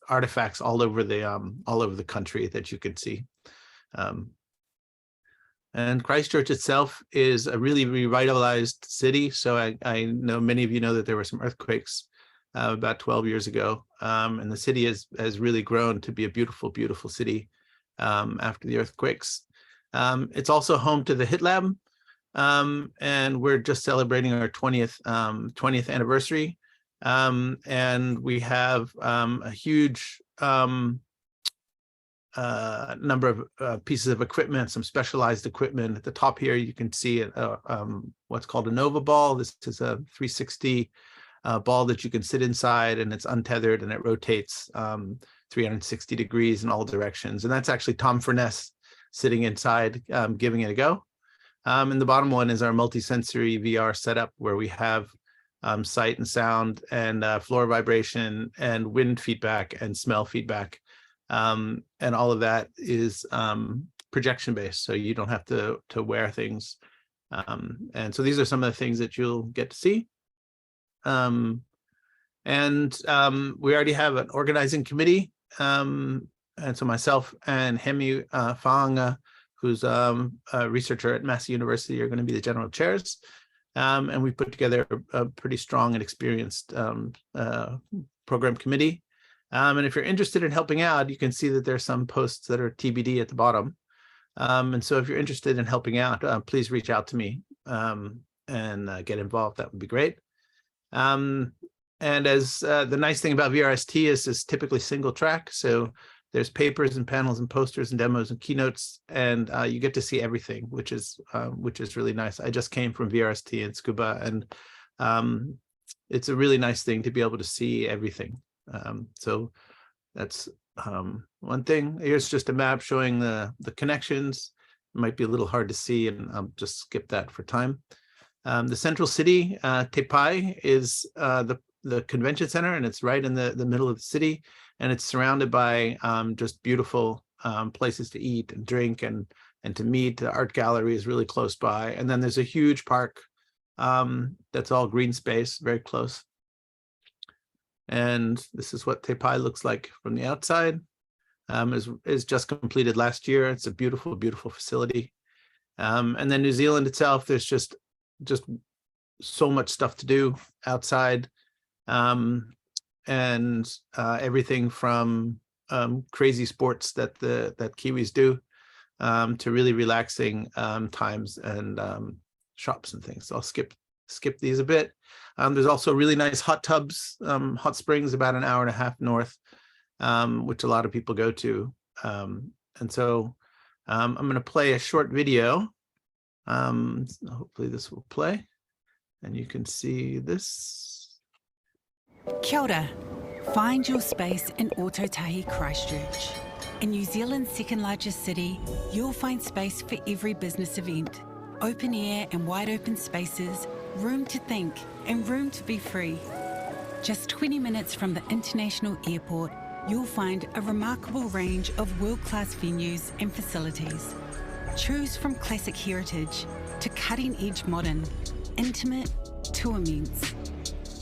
artifacts all over the country that you can see. And Christchurch itself is a really revitalized city. So I know many of you know that there were some earthquakes about 12 years ago. And the city has really grown to be a beautiful, beautiful city after the earthquakes. It's also home to the HIT Lab. And we're just celebrating our 20th anniversary. And we have a huge number of pieces of equipment, some specialized equipment. At the top here, you can see what's called a Nova ball. This is a 360 ball that you can sit inside, and it's untethered and it rotates 360 degrees in all directions. And that's actually Tom Furness sitting inside giving it a go. And the bottom one is our multi-sensory VR setup, where we have sight and sound and floor vibration and wind feedback and smell feedback. And all of that is projection based, so you don't have to wear things. And so these are some of the things that you'll get to see. And we already have an organizing committee. And so myself and Hemi Fang, who's a researcher at Massey University, are going to be the general chairs. And we put together a pretty strong and experienced program committee. And if you're interested in helping out, you can see that there's some posts that are TBD at the bottom. And so if you're interested in helping out, please reach out to me and get involved. That would be great. And as the nice thing about VRST is it's typically single track. So there's papers and panels and posters and demos and keynotes, and you get to see everything, which is really nice. I just came from VRST in Tsukuba, and it's a really nice thing to be able to see everything. So that's one thing. Here's just a map showing the connections. It might be a little hard to see, and I'll just skip that for time. The central city, Tepai, is the convention center, and it's right in the middle of the city, and it's surrounded by just beautiful places to eat and drink and to meet. The art gallery is really close by, and then there's a huge park that's all green space, very close. And this is what Tepai looks like from the outside. Is just completed last year. It's a beautiful, beautiful facility. And then New Zealand itself, there's just so much stuff to do outside. And everything from crazy sports that Kiwis do to really relaxing times and shops and things. So I'll skip these a bit. There's also really nice hot tubs, hot springs about an hour and a half north, which a lot of people go to. And so I'm going to play a short video. Hopefully this will play and you can see this. Kia ora. Find your space in Ōtautahi, Christchurch. In New Zealand's second largest city, you'll find space for every business event. Open air and wide open spaces, room to think and room to be free. Just 20 minutes from the international airport, you'll find a remarkable range of world-class venues and facilities. Choose from classic heritage to cutting-edge modern, intimate to immense.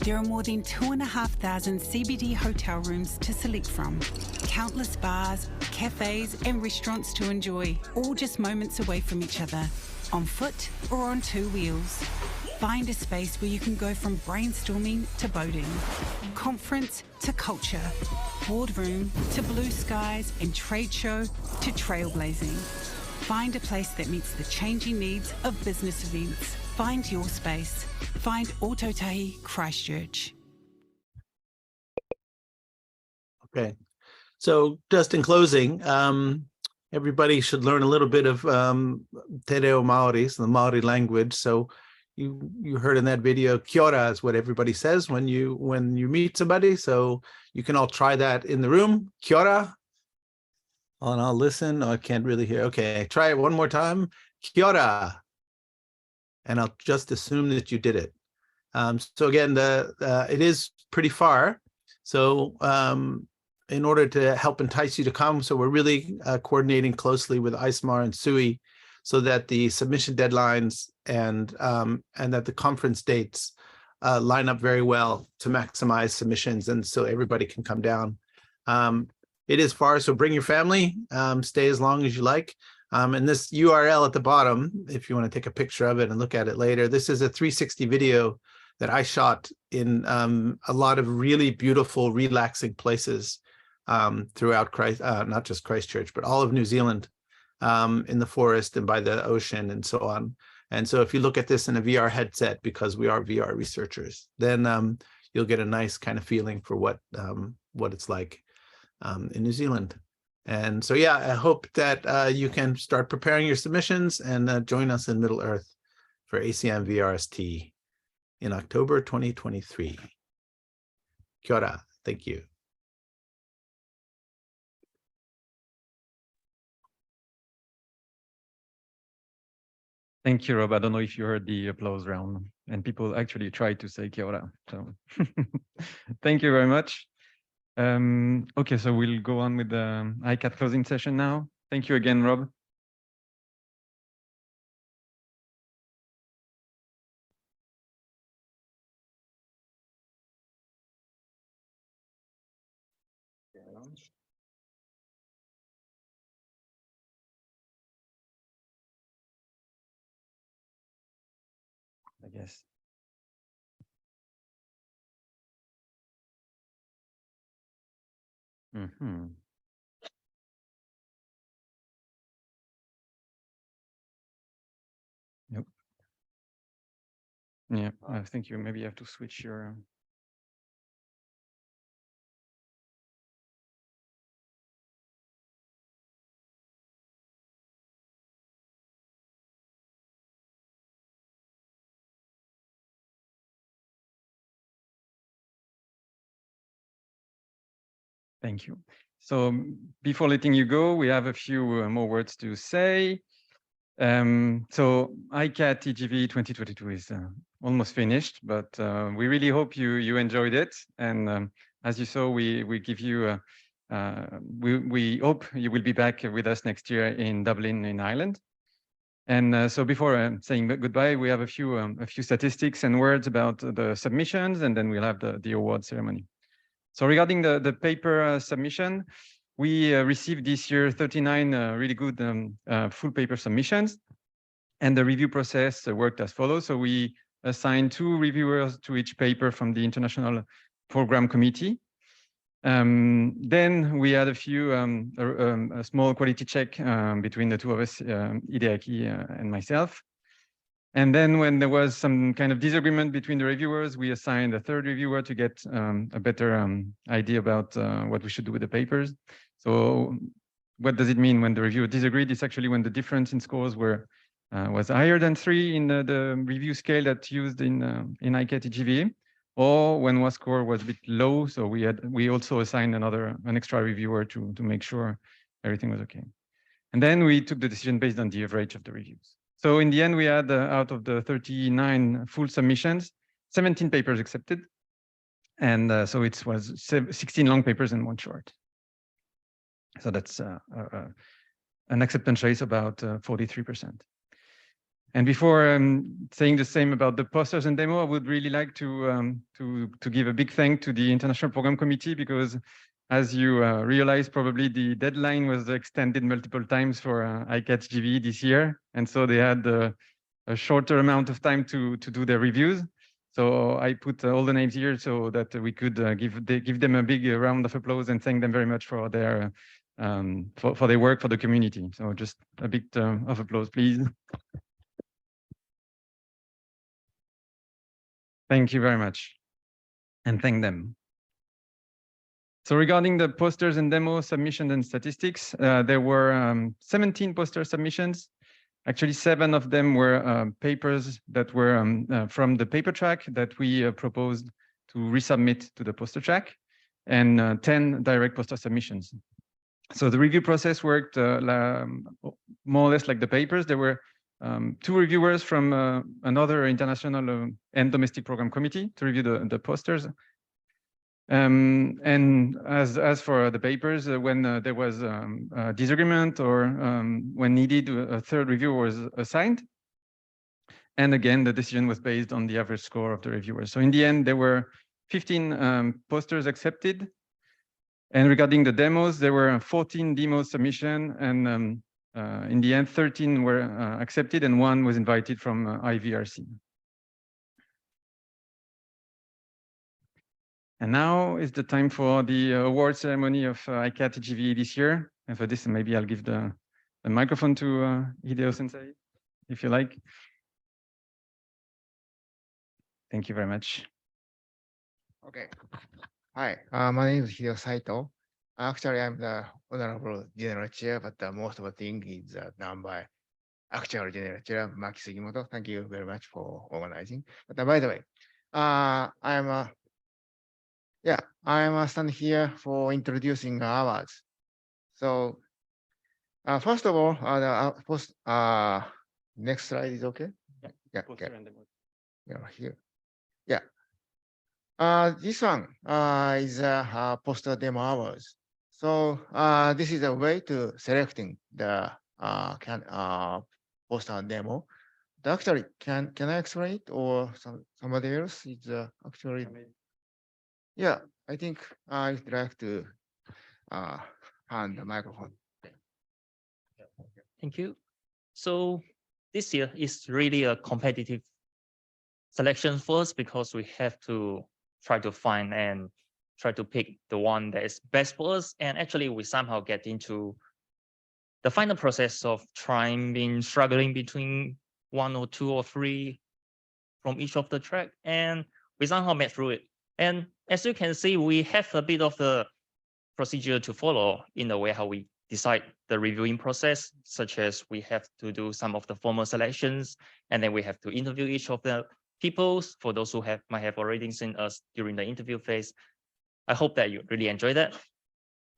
There are more than 2,500 CBD hotel rooms to select from, countless bars, cafes and restaurants to enjoy, all just moments away from each other, on foot or on two wheels. Find a space where you can go from brainstorming to boating, conference to culture, boardroom to blue skies, and trade show to trailblazing. Find a place that meets the changing needs of business events. Find your space. Find Ōtautahi, Christchurch. Okay, so just in closing, everybody should learn a little bit of Te Reo Māori, so the Māori language. So you heard in that video, kia ora is what everybody says when you meet somebody. So you can all try that in the room. Kia ora. And I'll listen. Oh, I can't really hear. Okay, try it one more time. Kia ora. And I'll just assume that you did it. So again, it is pretty far. So in order to help entice you to come, so we're really coordinating closely with ISMAR and SUI so that the submission deadlines and that the conference dates line up very well to maximize submissions, and so everybody can come down. It is far, so bring your family, stay as long as you like. And this URL at the bottom, if you want to take a picture of it and look at it later, this is a 360 video that I shot in a lot of really beautiful, relaxing places throughout not just Christchurch, but all of New Zealand, in the forest and by the ocean and so on. And so if you look at this in a VR headset, because we are VR researchers, then you'll get a nice kind of feeling for what it's like in New Zealand. And so, yeah, I hope that you can start preparing your submissions and join us in Middle Earth for ACM VRST in October 2023. Kia ora. Thank you. Thank you, Rob. I don't know if you heard the applause round, and people actually tried to say kia ora. So thank you very much. Okay, so we'll go on with the ICAT closing session now. Thank you again, Rob. I guess. Mm-hmm. Yep. Yeah, I think you maybe have to switch your. Thank you. So before letting you go, we have a few more words to say. So ICAT-EGVE 2022 is almost finished, but we really hope you enjoyed it. And as you saw, we give you we hope you will be back with us next year in Dublin, in Ireland. And so before saying goodbye, we have a few statistics and words about the submissions, and then we'll have the award ceremony. So regarding the paper submission, we received this year 39 really good full paper submissions, and the review process worked as follows. So we assigned 2 reviewers to each paper from the International Program Committee. Then we had a few a small quality check between the two of us, Hideaki and myself. And then when there was some kind of disagreement between the reviewers, we assigned a 3rd reviewer to get a better idea about what we should do with the papers. So what does it mean when the reviewer disagreed? It's actually when the difference in scores was higher than 3 in the review scale that's used in ICAT-EGVE, or when one score was a bit low. So we also assigned an extra reviewer to make sure everything was okay. And then we took the decision based on the average of the reviews. So in the end, we had out of the 39 full submissions, 17 papers accepted. And so it was 16 long papers and 1 short. So that's an acceptance rate about 43%. And before saying the same about the posters and demo, I would really like to give a big thank to the International Program Committee, because as you realize, probably the deadline was extended multiple times for ICAT-EGVE this year. And so they had a shorter amount of time to do their reviews. So I put all the names here so that we could give them a big round of applause and thank them very much for their work for the community. So just a bit of applause, please. Thank you very much, and thank them. So regarding the posters and demo submissions and statistics, there were 17 poster submissions. Actually, 7 of them were papers that were from the paper track that we proposed to resubmit to the poster track, and 10 direct poster submissions. So the review process worked more or less like the papers. There were 2 reviewers from another international and domestic program committee to review the posters. And as for the papers, when there was a disagreement or when needed, a 3rd reviewer was assigned. And again, the decision was based on the average score of the reviewers. So in the end, there were 15 posters accepted. And regarding the demos, there were 14 demo submissions, and in the end, 13 were accepted, and 1 was invited from IVRC. And now is the time for the award ceremony of ICAT-EGVE this year. And for this, maybe I'll give the microphone to Hideo Sensei, if you like. Thank you very much. Okay. Hi, my name is Hideo Saito. Actually, I'm the honorable general chair, but most of the thing is done by actual general chair, Maki Sugimoto. Thank you very much for organizing. But by the way, I'm standing here for introducing awards. So first of all, next slide is okay. Yeah. Okay. Yeah, here. Yeah. This one is a poster demo awards. So this is a way to selecting the poster demo. But actually, can I explain it, or somebody else is actually? Yeah, I think I'd like to hand the microphone. Thank you. So this year is really a competitive selection for us, because we have to try to find and try to pick the one that is best for us. And actually, we somehow get into the final process of struggling between 1 or 2 or 3 from each of the track, and we somehow made through it. And as you can see, we have a bit of the procedure to follow in the way how we decide the reviewing process, such as we have to do some of the formal selections, and then we have to interview each of the people. For those who might have already seen us during the interview phase, I hope that you really enjoy that.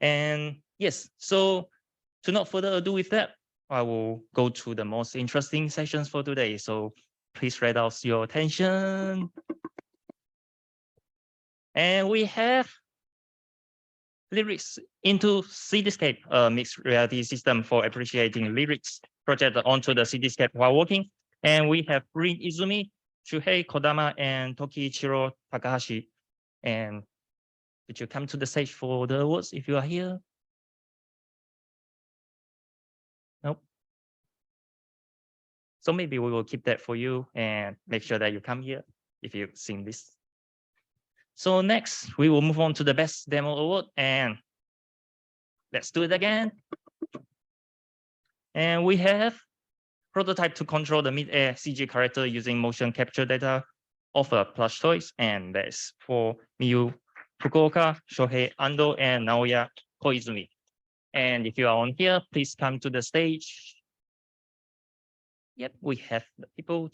And yes, so to not further ado with that, I will go to the most interesting sessions for today. So please read out your attention. And we have lyrics into Cityscape, a mixed reality system for appreciating lyrics projected onto the cityscape while walking. And we have Rin Izumi, Shuhei Kodama, and Tokiichiro Takahashi. And could you come to the stage for the awards if you are here? Nope. So maybe we will keep that for you and make sure that you come here if you've seen this. So next, we will move on to the Best Demo Award, and let's do it again. And we have prototype to control the mid-air CG character using motion capture data of a plush toys, and that's for Miyu Fukuoka, Shohei Ando, and Naoya Koizumi. And if you are on here, please come to the stage. Yep, we have the people.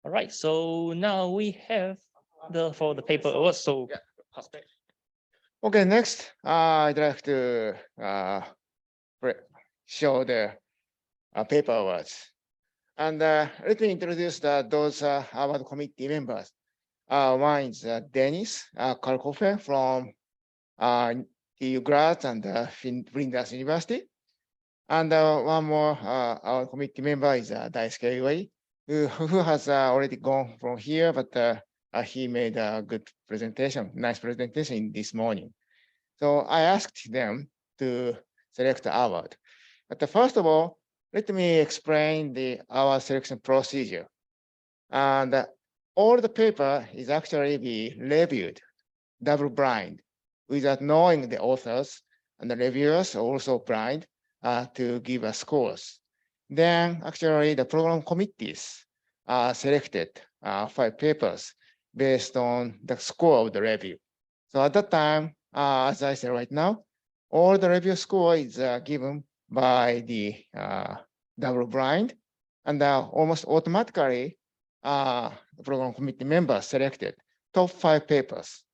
All right, so now we have for the paper awards. So pass back. Okay, next, I'd like to show the paper awards. And let me introduce those award committee members. One is Dennis Kalkofe from TU Graz and Flinders University. And one more our committee member is Daisuke Iwai, who has already gone from here, but he made a good presentation, nice presentation this morning. So I asked them to select the award. But first of all, let me explain the award selection procedure. And all the paper is actually be reviewed, double blind, without knowing the authors, and the reviewers are also blind to give us scores. Then actually the program committees selected 5 papers based on the score of the review. So at that time, as I said right now, all the review score is given by the double blind, and almost automatically the program committee members selected top 5 papers.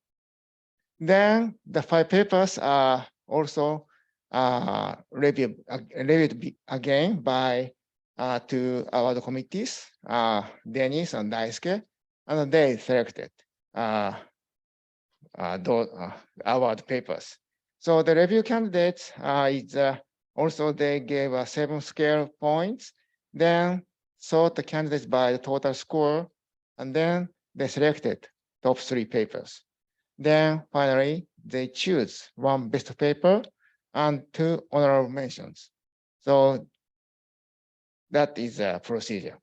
Then the 5 papers are also reviewed again by 2 award committees, Dennis and Daisuke, and they selected those award papers. So the review candidates is also they gave 7 scale points, then sort the candidates by the total score, and then they selected top 3 papers. Then finally, they choose 1 best paper and 2 honorable mentions. So that is a procedure.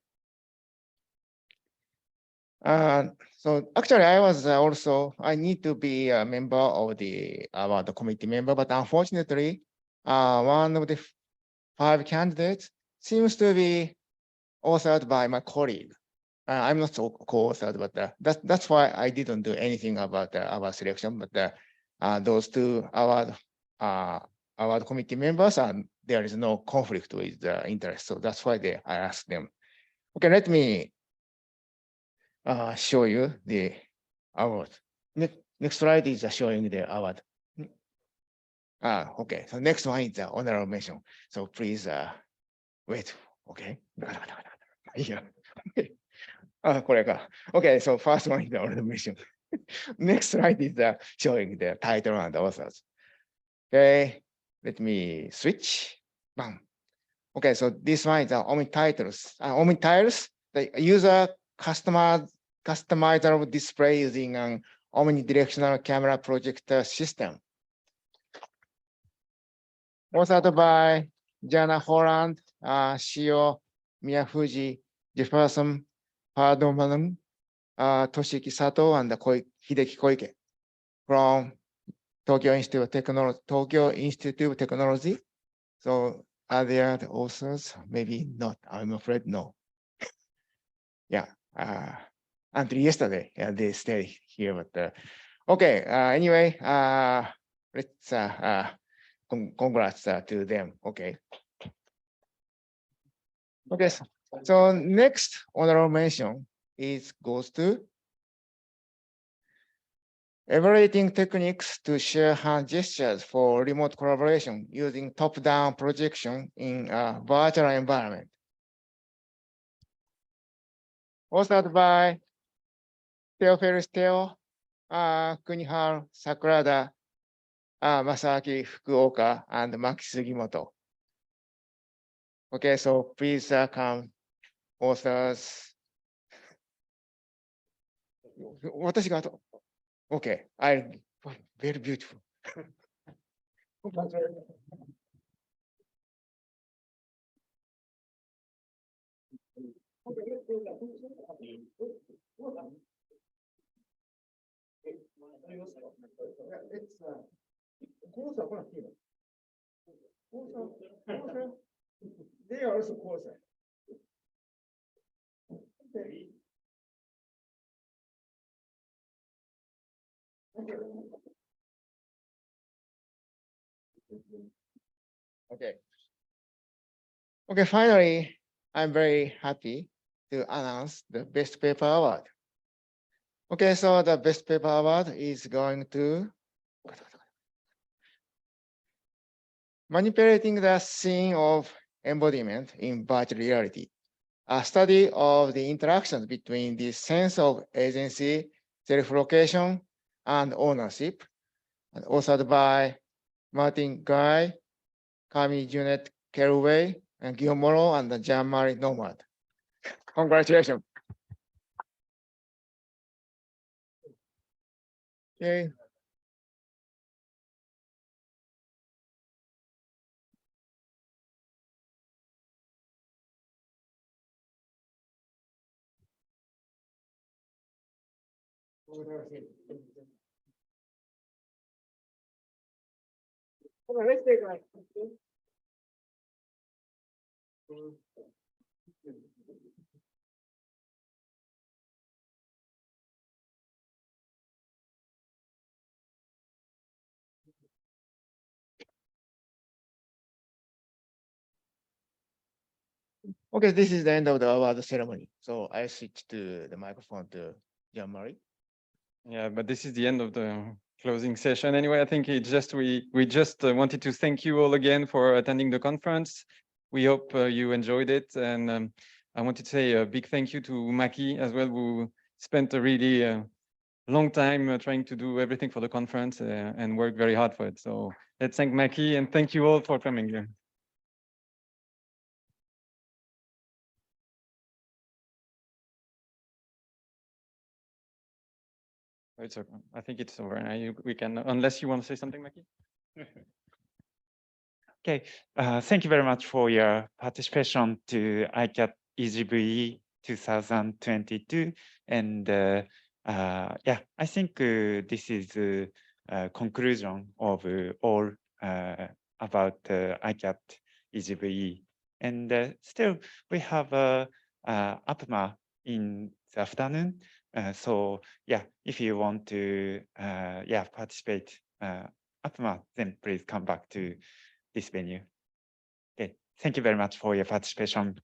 So actually, I was also, I need to be a member of the award committee member, but unfortunately, one of the 5 candidates seems to be authored by my colleague. I'm not so co-authored, but that's why I didn't do anything about our selection. But those 2 award committee members, there is no conflict with interest. So that's why I asked them. Okay, let me show you the award. Next slide is showing the award. Okay, so next one is the honorable mention. So please wait. Okay. Yeah. Okay, so first one is the honorable mention. Next slide is showing the title and the authors. Okay, let me switch. Bam. Okay, so this one is Omni titles. Omni titles, the user customizable display using an omnidirectional camera projector system. Authored by Jana Holland, Shio Miyafuji, Jefferson Pardman, Toshiki Sato, and Hideki Koike from Tokyo Institute of Technology. So are there the authors? Maybe not. I'm afraid no. Yeah. Until yesterday, they stayed here. But okay. Anyway, let's congrats to them. Okay. Okay. So next honorable mention goes to evaluating techniques to share hand gestures for remote collaboration using top-down projection in a virtual environment. Authored by Theophilus Teo, Kunihara Sakurada, Masaaki Fukuoka, and Maki Sugimoto. Okay, so please come, authors. Okay, very beautiful. They are also closer. Okay. Okay, finally, I'm very happy to announce the Best Paper Award. Okay, so the Best Paper Award is going to Manipulating the Scene of Embodiment in Virtual Reality, a study of the interactions between the sense of agency, self-location, and ownership, and authored by Martin Guy, Camille Junet Kelway, and Guillaume Moreau, and Jean-Marie Nomad. Congratulations. Okay. Let's take like. Okay, this is the end of the award ceremony. So I switch to the microphone to Jean-Marie. Yeah, but this is the end of the closing session. Anyway, I think it just we just wanted to thank you all again for attending the conference. We hope you enjoyed it, and I wanted to say a big thank you to Maki as well, who spent a really long time trying to do everything for the conference and worked very hard for it. So let's thank Maki and thank you all for coming here. It's okay. I think it's over. Now we can, unless you want to say something, Maki. Okay, thank you very much for your participation to ICAT-EGVE 2022. And yeah, I think this is a conclusion of all about ICAT-EGVE. And still, we have APMA in the afternoon. So yeah, if you want to yeah, participate APMA, then please come back to this venue. Okay, thank you very much for your participation.